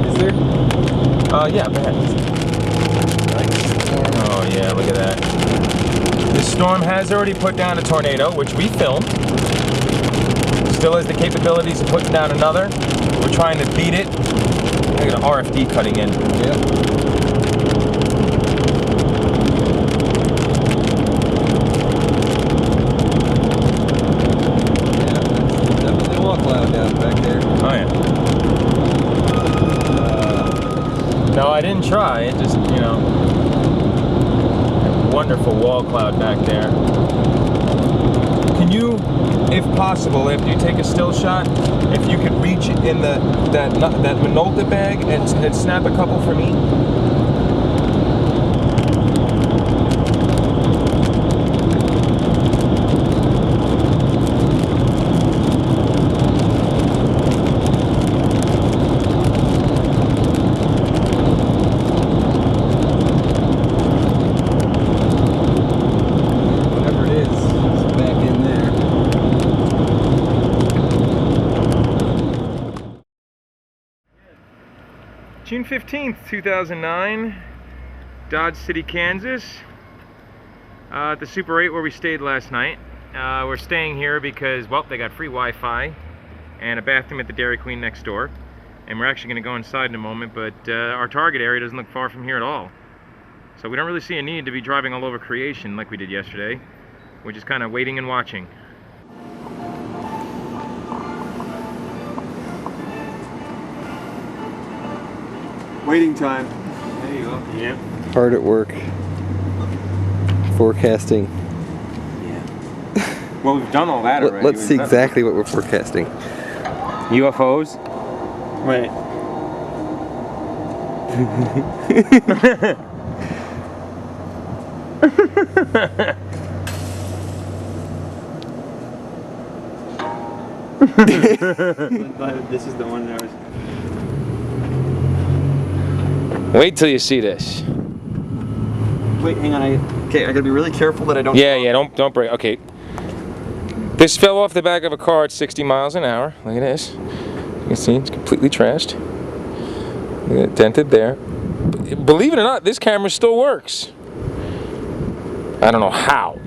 Is there? Yeah, go ahead. Oh yeah, look at that. This storm has already put down a tornado, which we filmed. Still has the capabilities of putting down another. We're trying to beat it. I got an RFD cutting in. Yeah. Definitely a wall cloud down back there. Oh yeah. No, I didn't try. It just, you know, wonderful wall cloud back there. Can you, if possible, after you take a still shot, if you could reach in that Minolta bag and snap a couple for me? June 15th, 2009, Dodge City, Kansas, at the Super 8 where we stayed last night. We're staying here because, well, they got free Wi-Fi and a bathroom at the Dairy Queen next door. And we're actually going to go inside in a moment, but our target area doesn't look far from here at all. So we don't really see a need to be driving all over Creation like we did yesterday. We're just kind of waiting and watching. Waiting time. There you go. Yep. Hard at work. Forecasting. Well, we've done all that already. Let's see exactly what we're forecasting. UFOs? Wait. This is the one that was. Wait till you see this. Wait, hang on. Okay, I gotta be really careful that I don't. Yeah, don't break. Okay. This fell off the back of a car at 60 miles an hour. Look at this. You can see it's completely trashed. Look at it, dented there. Believe it or not, this camera still works. I don't know how,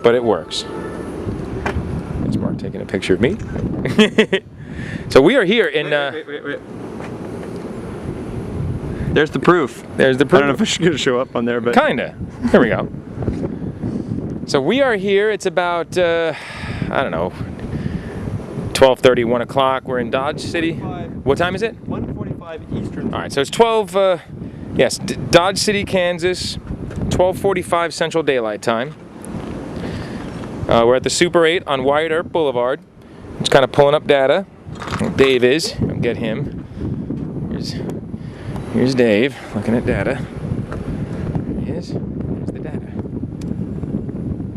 but it works. There's Mark taking a picture of me. So we are here in. Wait. There's the proof. There's the proof. I don't know if it's going to show up on there, but. Kinda. Here we go. So we are here. It's about, I don't know, 12:30, 1 o'clock. We're in Dodge City. What time is it? 1:45 Eastern. All right, so it's 12, yes, Dodge City, Kansas, 12:45 Central Daylight Time. We're at the Super 8 on Wyatt Earp Boulevard. Just kind of pulling up data. Dave is. I'll get him. Here's Dave looking at data. There he is. There's the data.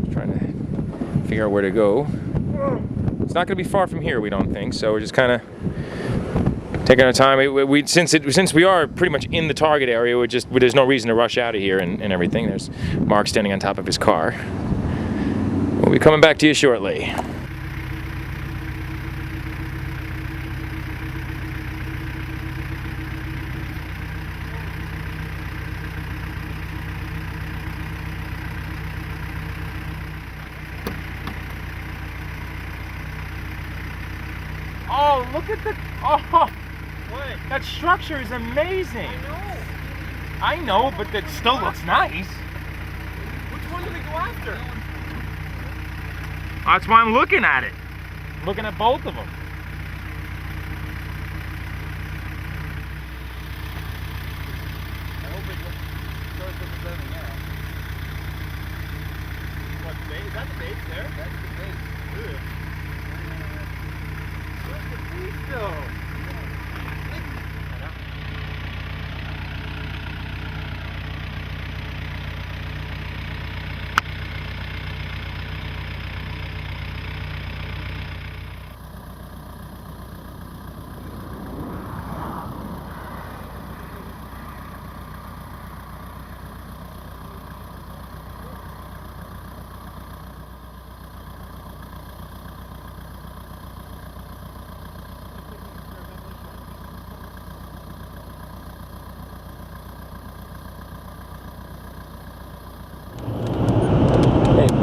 Just trying to figure out where to go. It's not going to be far from here, we don't think. So we're just kind of taking our time. Since we are pretty much in the target area, there's no reason to rush out of here and everything. There's Mark standing on top of his car. We'll be coming back to you shortly. Oh, look at the. Oh, what? That structure is amazing. I know, but it still looks nice. Which one do we go after? That's why I'm looking at it. I'm looking at both of them. I hope it shows up as everything else. What, the base? Is that the base there? That's the base. Ugh. Where's the base though?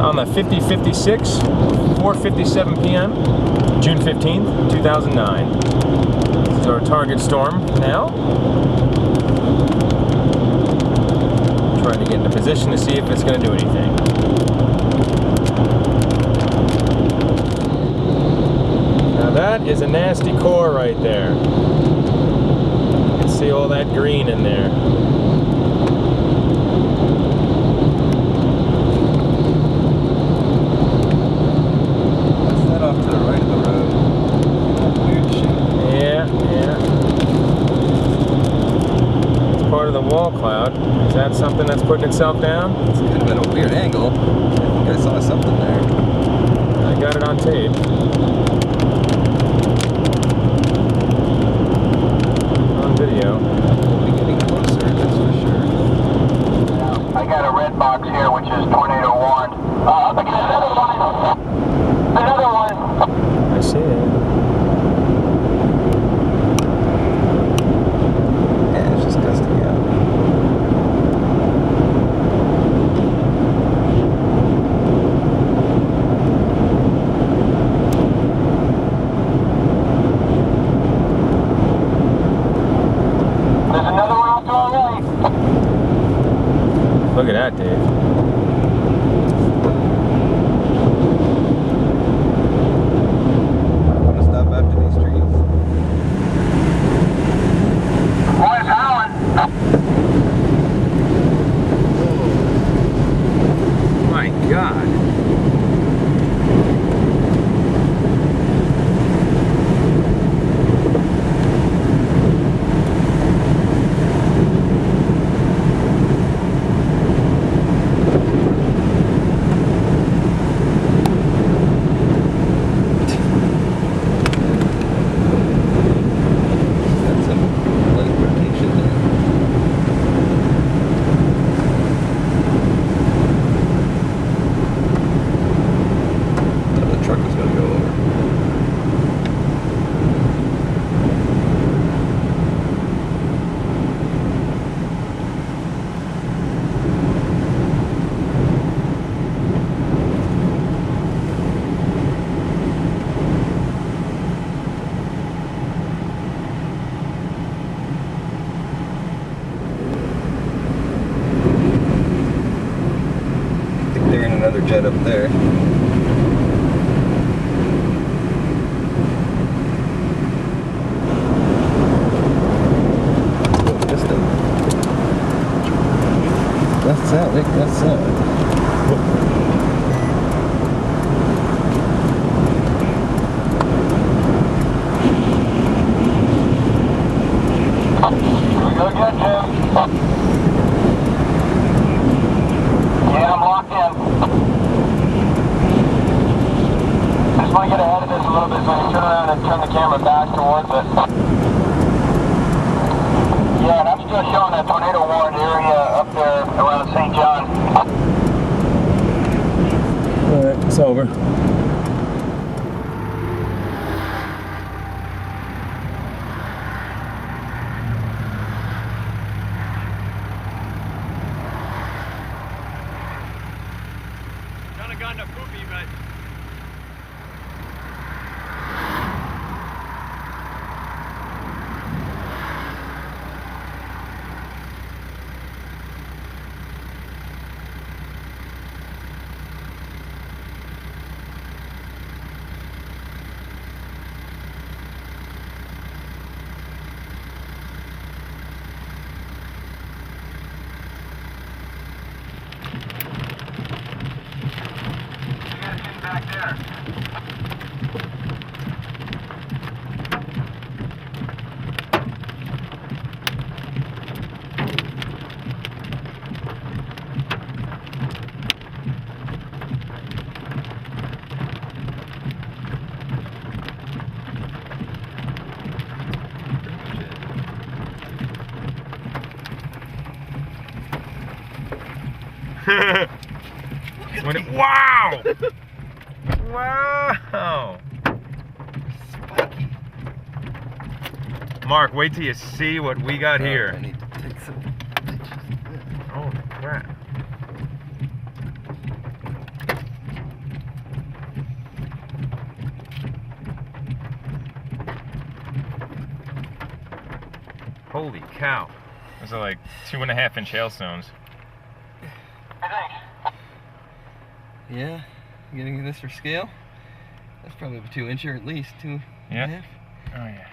On the 5056, 4:57 p.m., June 15th, 2009. This is our target storm now. Trying to get in a position to see if it's going to do anything. Now that is a nasty core right there. You can see all that green in there. Wall cloud. Is that something that's putting itself down? It's kind of at a weird angle. I think I saw something there. I got it on tape. On video. We'll be getting closer, that's for sure. I got a red box here, which is Tornado 1. Up again, another one. Another one. I see it. Yeah, it's just gusting out. There's another one off to our right. Look at that, Dave. I'm gonna stop after these trees. Boys, howling. My God. other jet up there. That's that, Rick, that's that. Yeah, I'm locked in. Just want to get ahead of this a little bit so I can turn around and turn the camera back towards it. Yeah, and I'm still showing that tornado warned area up there around St. John. Alright, it's over. Kind of gotten a poopy, but back there. Wow! Wow! Spiky. Mark, wait till you see what we got here. I need to take some pictures. Holy crap. Holy cow. Those are like 2.5-inch hailstones. Yeah, getting this for scale. That's probably a 2-incher at least, 2.5. Yeah. Oh yeah.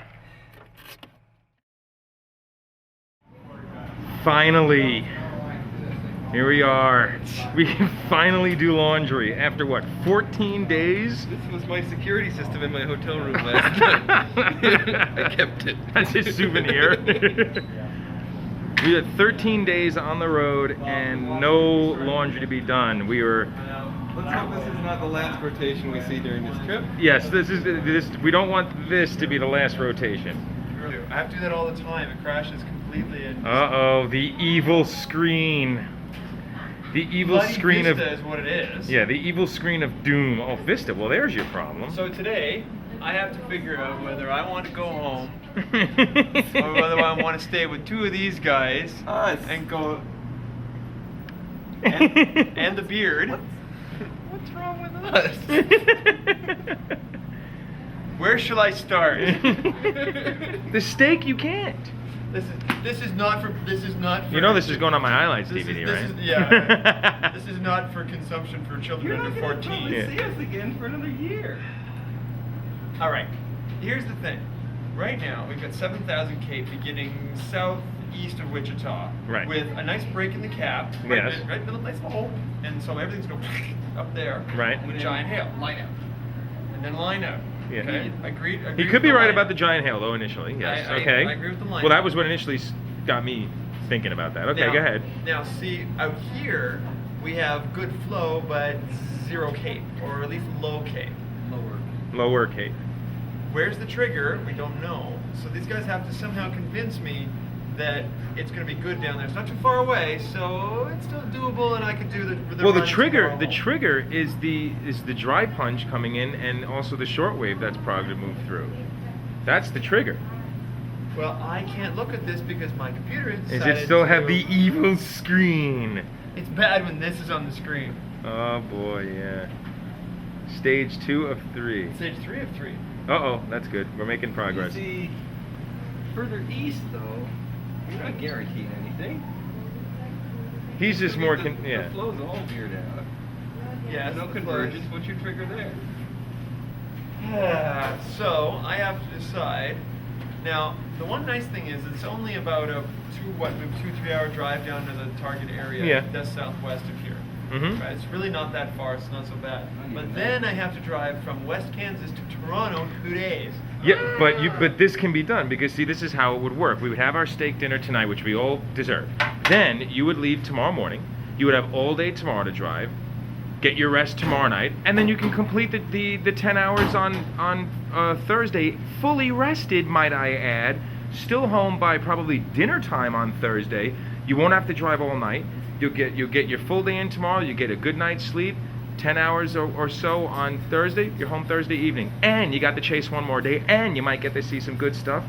Finally, here we are. We can finally do laundry after what, 14 days? This was my security system in my hotel room last night. I kept it. That's his souvenir. We had 13 days on the road and no laundry to be done. We were. Let's hope this is not the last rotation we see during this trip. Yes, this. We don't want this to be the last rotation. I have to do that all the time. It crashes completely. And Uh-oh, the evil screen. The evil Bloody screen Vista of. is what it is. Yeah, the evil screen of doom. Oh, Vista. Well, there's your problem. So today, I have to figure out whether I want to go home or whether I want to stay with two of these guys and go. And the beard. What's wrong with us? Where shall I start? The steak, you can't. This is not for. You know this is going on my highlights DVD, right? Yeah. This is not for consumption for children You're under not gonna 14. probably see us again for another year. All right. Here's the thing. Right now, we've got 7,000 Cape beginning southeast of Wichita, right, with a nice break in the cap, right in the nice little hole, and so everything's going up there, right, with giant hail, line out, and then line out. Yeah. Okay. Agreed He could be right about the giant hail, though. Initially, yes. Okay. I agree with the line. Well, that was what initially got me thinking about that. Okay, now, go ahead. Now, see, out here we have good flow, but zero Cape, or at least low Cape. Lower Cape. Where's the trigger? We don't know. So these guys have to somehow convince me that it's going to be good down there. It's not too far away, so it's still doable, and I could do the Well, the run trigger tomorrow. is the dry punch coming in, and also the shortwave that's probably to move through. That's the trigger. Well, I can't look at this because my computer Does decided it still have to- the evil screen? It's bad when this is on the screen. Oh boy, yeah. Stage 2 of 3. Stage 3 of 3. Uh-oh, that's good. We're making progress. You see, further east though, you're not guaranteeing anything. He's just more, The flow's all veered out. Yes. No convergence. What's your trigger there? So I have to decide. Now, the one nice thing is it's only about a 2-3 hour drive down to the target area. Yeah. That's southwest of here. Mm-hmm. Right, it's really not that far. It's not so bad. But then I have to drive from West Kansas to Toronto in 2 days. Yeah, but this can be done because see, this is how it would work. We would have our steak dinner tonight, which we all deserve. Then you would leave tomorrow morning. You would have all day tomorrow to drive. Get your rest tomorrow night, and then you can complete the 10 hours on Thursday, fully rested, might I add. Still home by probably dinner time on Thursday. You won't have to drive all night. You'll get your full day in tomorrow. You get a good night's sleep, 10 hours or so on Thursday. You're home Thursday evening, and you got to chase one more day, and you might get to see some good stuff,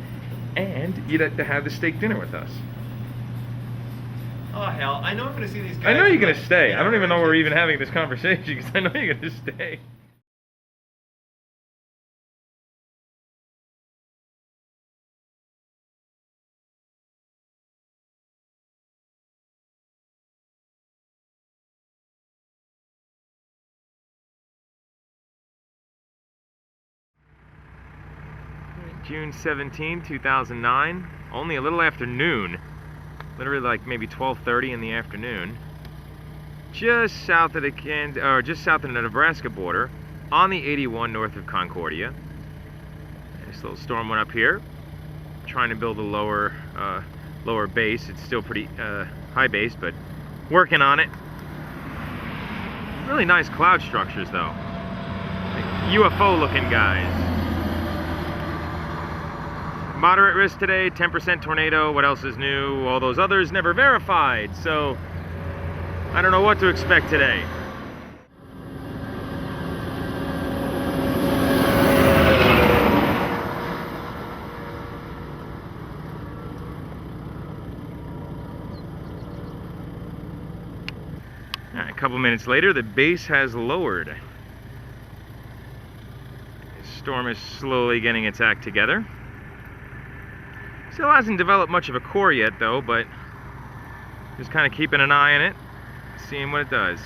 and you'd have to have the steak dinner with us. Oh hell! I know I'm going to see these guys. I know you're going to stay. I don't even know we're even having this conversation because I know you're going to stay. June 17, 2009, only a little after noon, literally like maybe 12:30 in the afternoon, just south of the just south of the Nebraska border, on the 81 north of Concordia. This little storm went up here, trying to build a lower base. It's still pretty high base, but working on it. Really nice cloud structures though, like UFO-looking guys. Moderate risk today, 10% tornado, what else is new? All those others never verified, so I don't know what to expect today. All right, a couple minutes later, the base has lowered. The storm is slowly getting its act together. Still hasn't developed much of a core yet though, but just kind of keeping an eye on it, seeing what it does.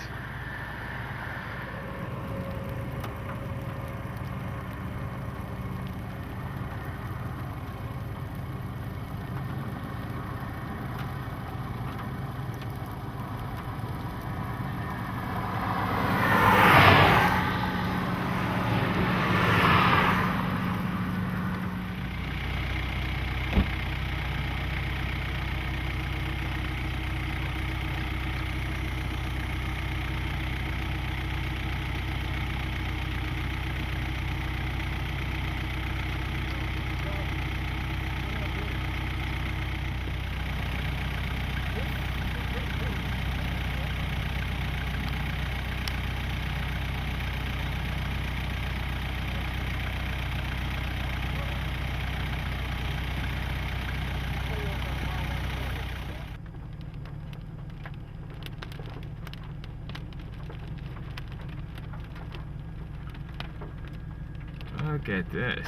Look at this.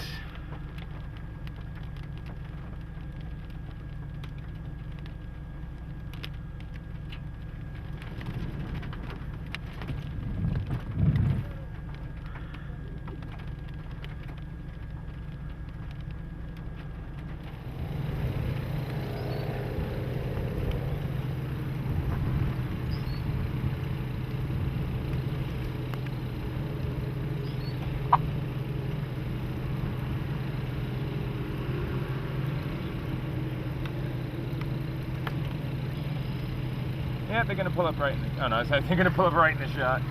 Yeah, they're gonna pull up right in the, oh no, they're gonna pull up right in the shot.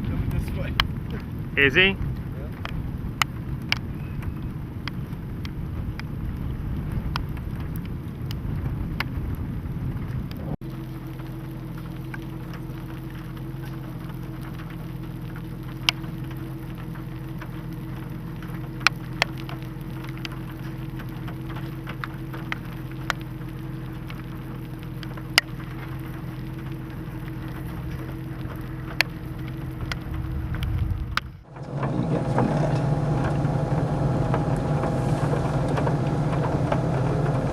Coming this way. Is he?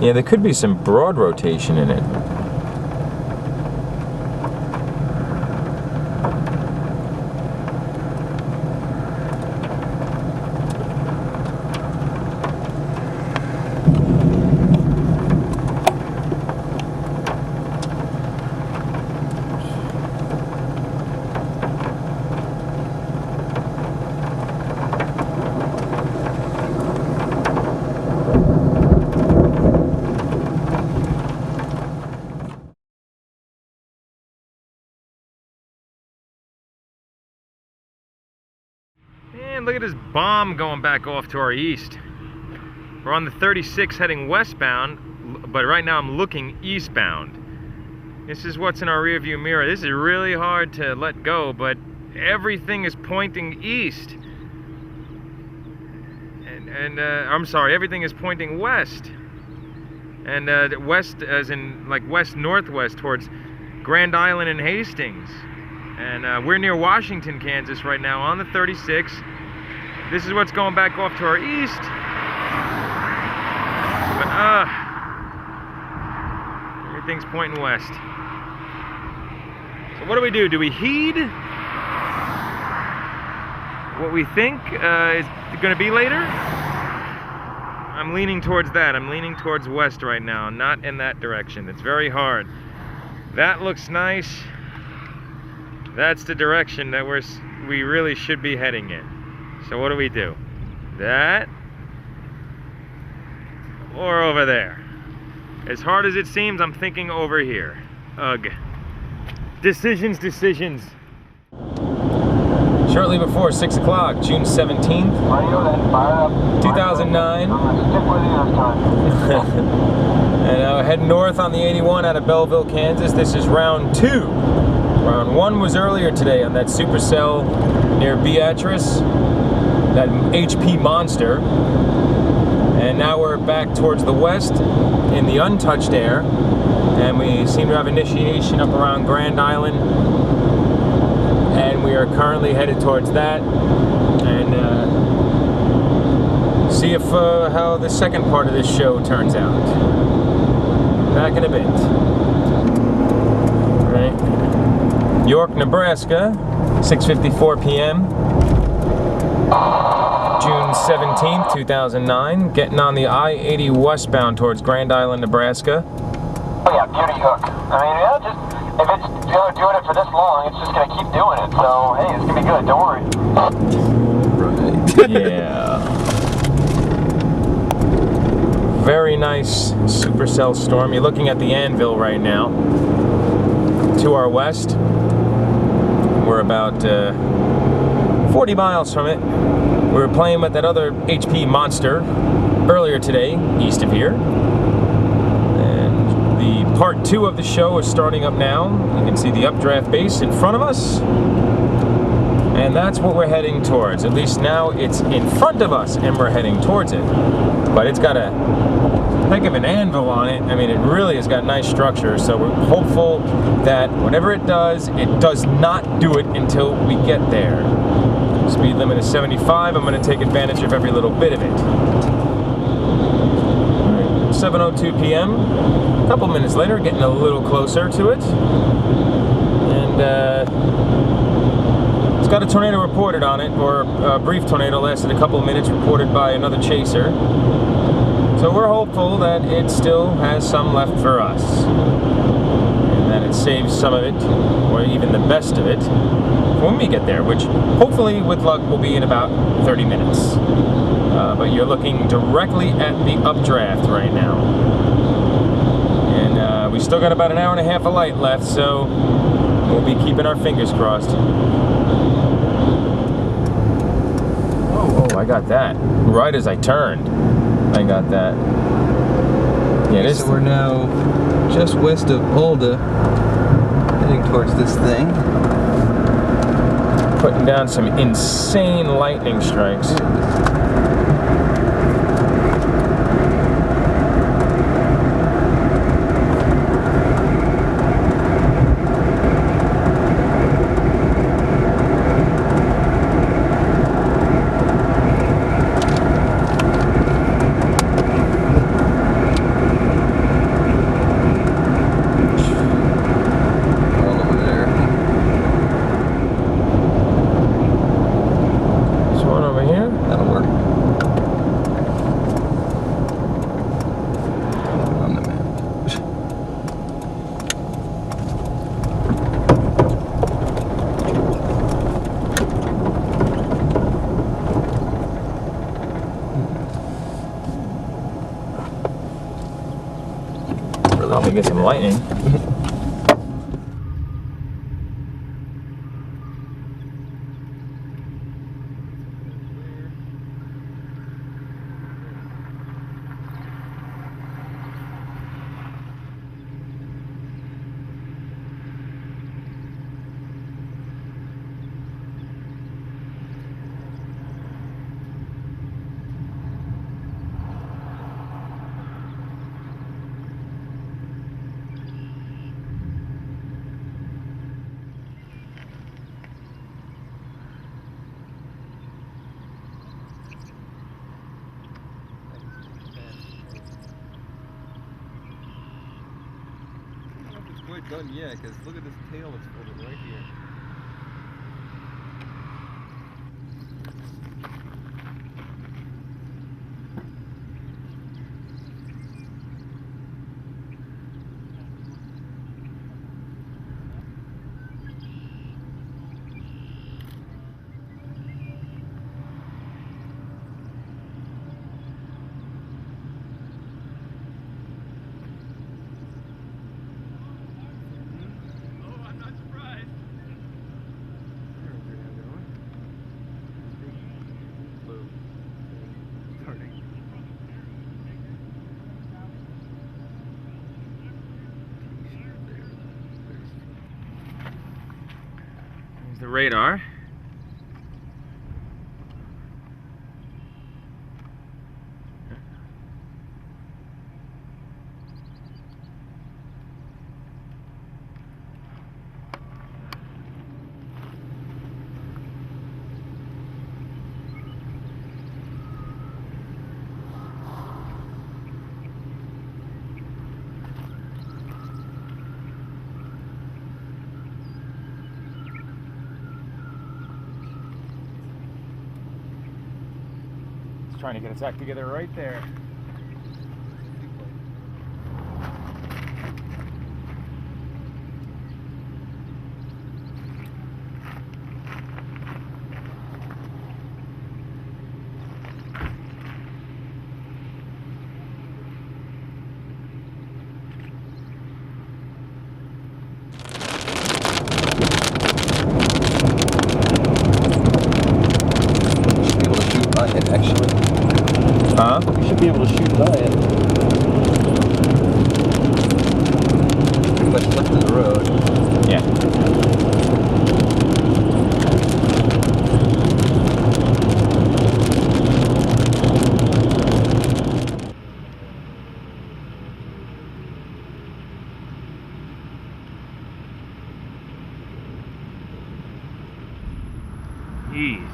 Yeah, there could be some broad rotation in it. And look at this bomb going back off to our east. We're on the 36 heading westbound, but right now I'm looking eastbound. This is what's in our rear view mirror. This is really hard to let go, but everything is pointing east. I'm sorry, everything is pointing west. And west as in like west-northwest towards Grand Island and Hastings. And we're near Washington, Kansas right now on the 36. This is what's going back off to our east. But everything's pointing west. So what do? Do we heed what we think is going to be later? I'm leaning towards that. I'm leaning towards west right now, not in that direction. It's very hard. That looks nice. That's the direction that we really should be heading in. So what do? That or over there? As hard as it seems, I'm thinking over here. Ugh. Decisions. Shortly before 6 o'clock, June 17th, 2009. And we're heading north on the 81 out of Belleville, Kansas. This is round 2. Round 1 was earlier today on that Supercell near Beatrice, that HP monster. And now we're back towards the west in the untouched air. And we seem to have initiation up around Grand Island. And we are currently headed towards that. And see if how the second part of this show turns out. Back in a bit. All right. York, Nebraska, 6:54 p.m. June 17th, 2009. Getting on the I-80 westbound towards Grand Island, Nebraska. Oh yeah, beauty hook. I mean, yeah, just if it's doing it for this long, it's just gonna keep doing it. So hey, it's gonna be good. Don't worry. Yeah. Very nice supercell storm. You're looking at the anvil right now. To our west. We're about 40 miles from it. We were playing with that other HP monster earlier today, east of here. And the part 2 of the show is starting up now. You can see the updraft base in front of us. And that's what we're heading towards. At least now it's in front of us and we're heading towards it. But it's got a heck of an anvil on it. I mean, it really has got nice structure. So we're hopeful that whatever it does not do it until we get there. Speed limit is 75. I'm going to take advantage of every little bit of it. Right, 7:02 p.m. A couple minutes later, getting a little closer to it. And it's got a tornado reported on it, or a brief tornado lasted a couple of minutes, reported by another chaser. So we're hopeful that it still has some left for us. And that it saves some of it, or even the best of it, when we get there, which hopefully with luck will be in about 30 minutes. But you're looking directly at the updraft right now. And we still got about an hour and a half of light left, so we'll be keeping our fingers crossed. Oh, I got that. Right as I turned, I got that. Yeah, So we're now just west of Alda, heading towards this thing. Putting down some insane lightning strikes. to get some lightning. Quite done yet, because look at this tail that's folded right here. The radar. Trying to get its act together right there. You should be able to shoot by it. Pretty much left of the road. Yeah. Jeez.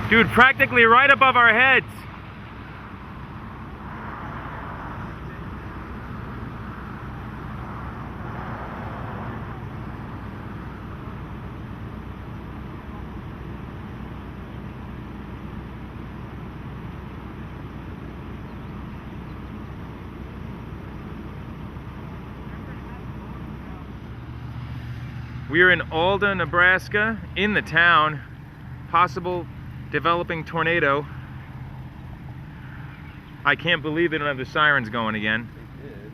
Dude, practically right above our heads. We are in Alda, Nebraska, in the town. Possible developing tornado. I can't believe they don't have the sirens going again. They did.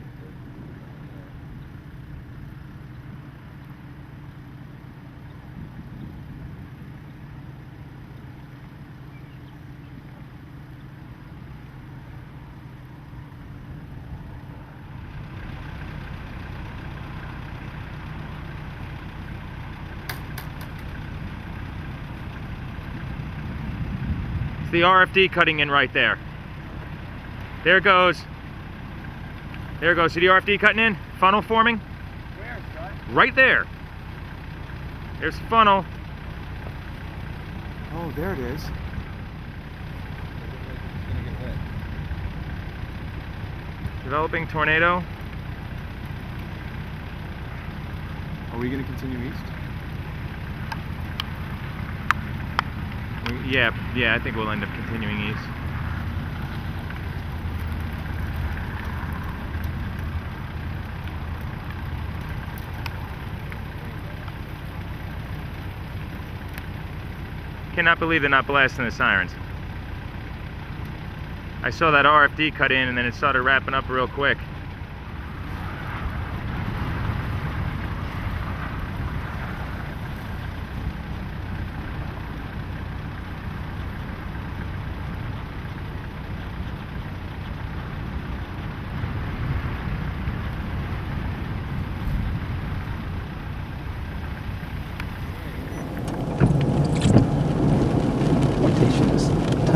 It's the RFD cutting in right there. There it goes. There it goes. See the RFD cutting in? Funnel forming? Where, Scott? Right there. There's funnel. Oh, there it is. Developing tornado. Are we going to continue east? Yeah, I think we'll end up continuing east. cannot believe they're not blasting the sirens. I saw that RFD cut in and then it started wrapping up real quick.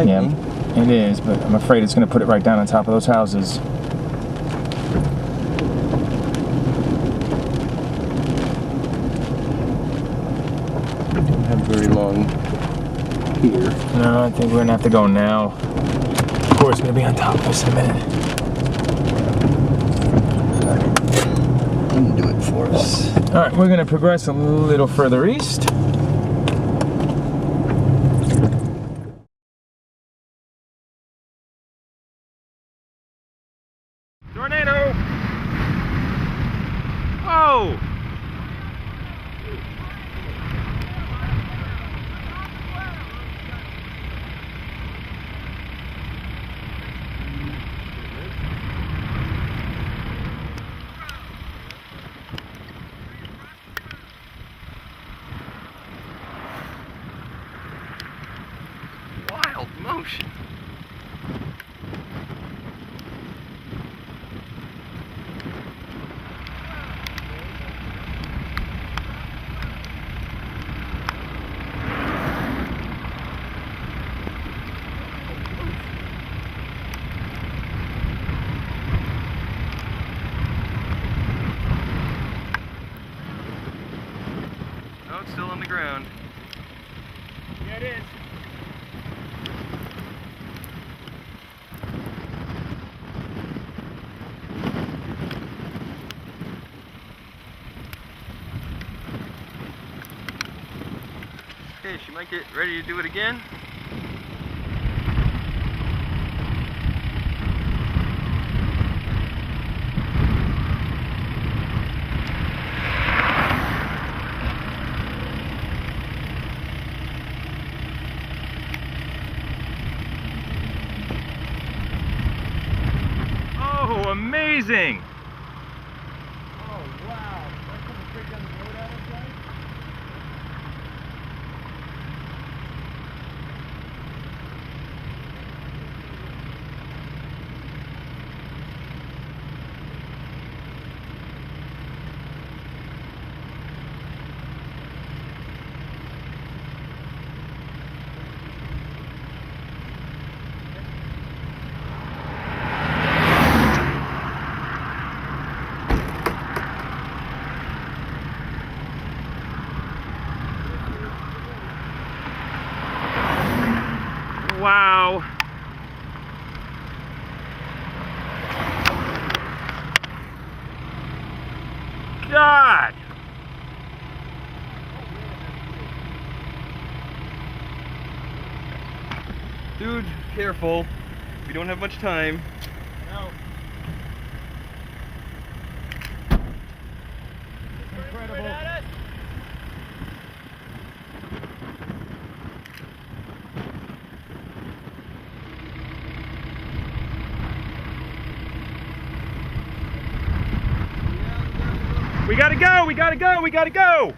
Yeah, it is, but I'm afraid it's going to put it right down on top of those houses. We don't have very long here. No, I think we're going to have to go now. Of course, going to be on top of us in a minute. Undo it for us. All right, we're going to progress a little further east. Tornado! Whoa! Wild motion. Oh, it's still on the ground. Yeah, it is. Okay, she might get ready to do it again. Oh, amazing! Oh, wow. That's coming straight down the road at us, guys? Wow! God! Dude, careful. We don't have much time. No. Incredible. We gotta go! We gotta go! We gotta go!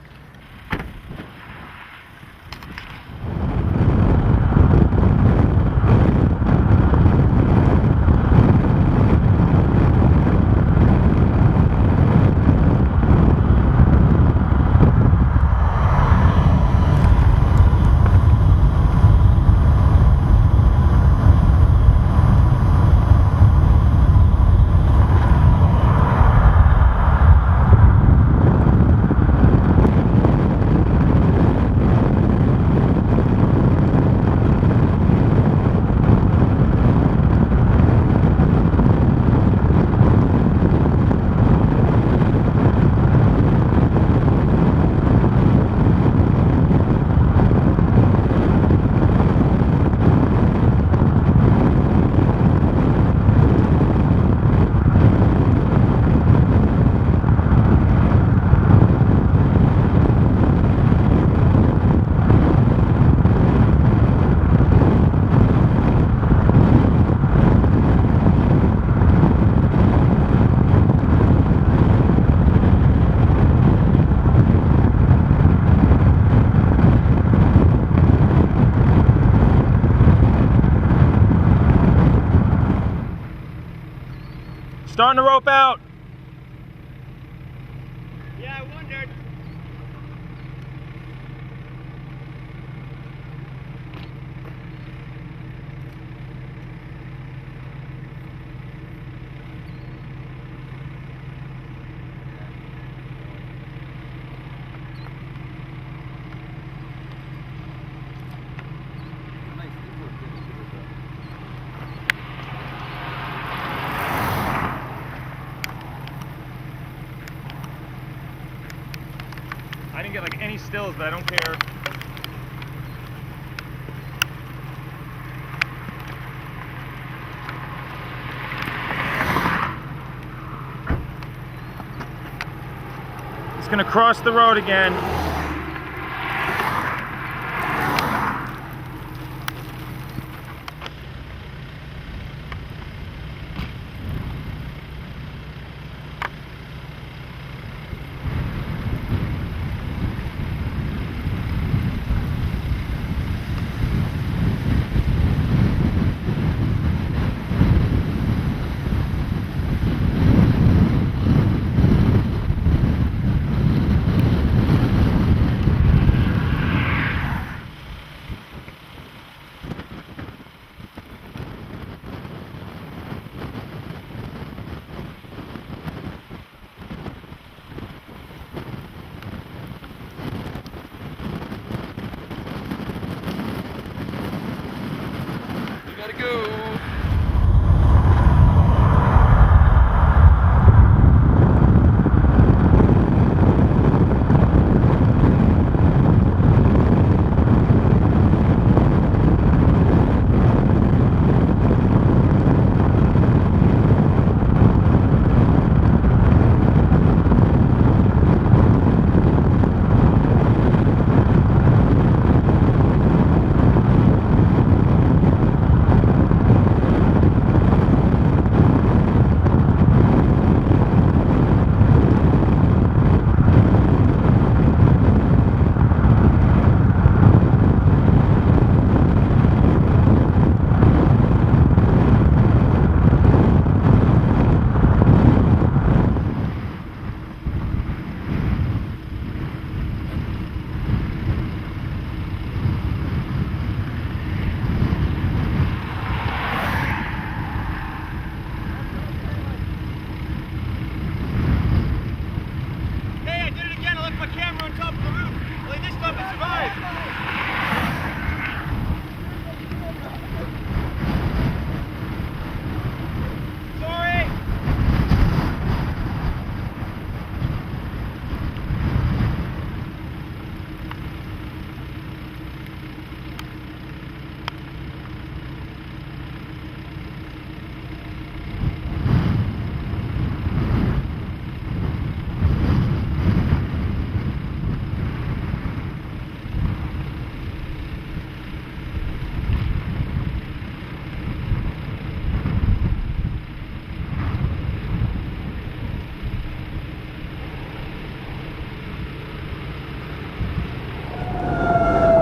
Starting to rope out. Yeah, I wondered. I didn't get like any stills, but I don't care. It's gonna cross the road again.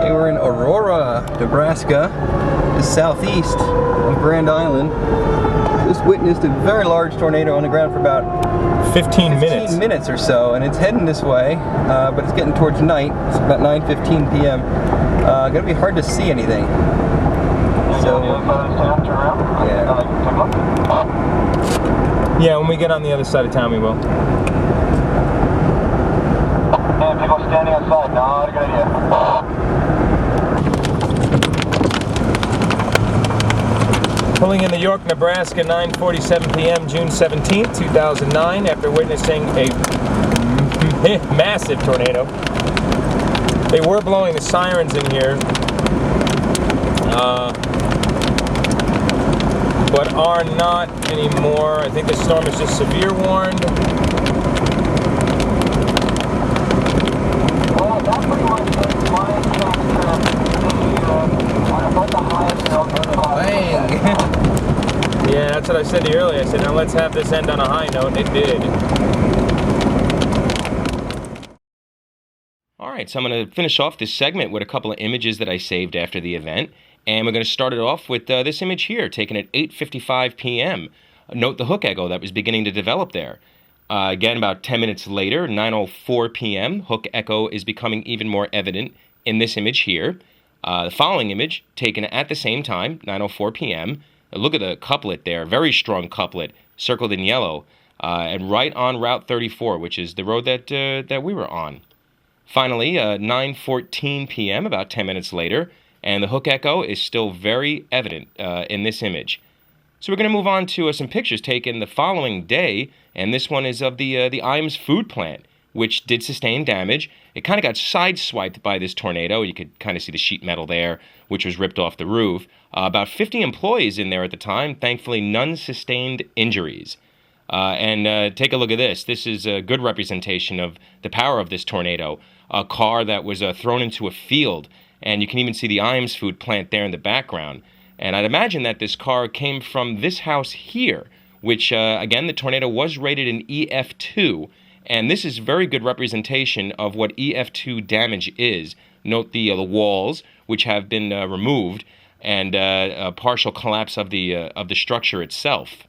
We're in Aurora, Nebraska, just southeast of Grand Island. Just witnessed a very large tornado on the ground for about 15 minutes or so, and it's heading this way, but it's getting towards night. It's about 9:15 p.m. Gonna be hard to see anything. So, yeah, when we get on the other side of town, we will. And people standing outside, not a good idea. Pulling in the York, Nebraska, 9:47 p.m., June 17, 2009, after witnessing a massive tornado. They were blowing the sirens in here, but are not anymore. I think the storm is just severe warned. Well, that pretty much is my about the highest note. Yeah, that's what I said to you earlier. I said, now let's have this end on a high note, and it did. Alright, so I'm going to finish off this segment with a couple of images that I saved after the event. And we're going to start it off with this image here, taken at 8:55 p.m. Note the hook echo that was beginning to develop there. Again, about 10 minutes later, 9:04 p.m., hook echo is becoming even more evident in this image here. The following image, taken at the same time, 9:04 p.m. Look at the couplet there, very strong couplet, circled in yellow, and right on Route 34, which is the road that we were on. Finally, 9:14 p.m., about 10 minutes later, and the hook echo is still very evident in this image. So we're going to move on to some pictures taken the following day, and this one is of the Iams food plant, which did sustain damage. It kind of got sideswiped by this tornado. You could kind of see the sheet metal there, which was ripped off the roof. About 50 employees in there at the time. Thankfully, none sustained injuries. And take a look at this. This is a good representation of the power of this tornado. A car that was thrown into a field, and you can even see the Iams food plant there in the background. And I'd imagine that this car came from this house here, which, again, the tornado was rated an EF2, and this is very good representation of what EF2 damage is. Note the walls, which have been removed, and a partial collapse of the structure itself.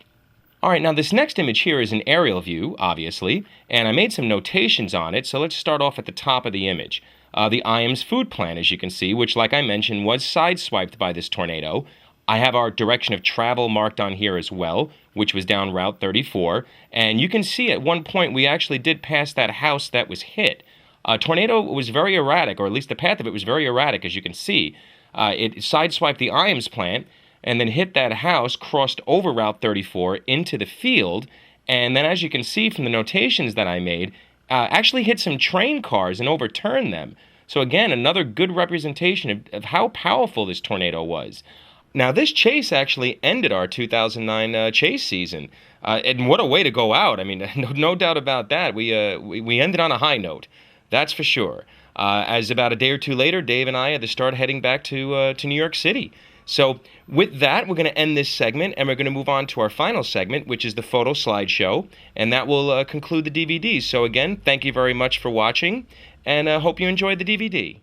All right, now this next image here is an aerial view, obviously, and I made some notations on it, so let's start off at the top of the image. The Iams food plant, as you can see, which, like I mentioned, was sideswiped by this tornado. I have our direction of travel marked on here as well, which was down Route 34, and you can see at one point we actually did pass that house that was hit. Tornado was very erratic, or at least the path of it was very erratic, as you can see. It sideswiped the Iams plant, and then hit that house, crossed over Route 34 into the field, and then as you can see from the notations that I made, actually hit some train cars and overturned them. So again, another good representation of how powerful this tornado was. Now this chase actually ended our 2009 chase season, and what a way to go out. I mean, no doubt about that. We ended on a high note, that's for sure. As about a day or two later, Dave and I had to start heading back to New York City. So with that, we're going to end this segment, and we're going to move on to our final segment, which is the photo slideshow, and that will conclude the DVD. So again, thank you very much for watching, and hope you enjoyed the DVD.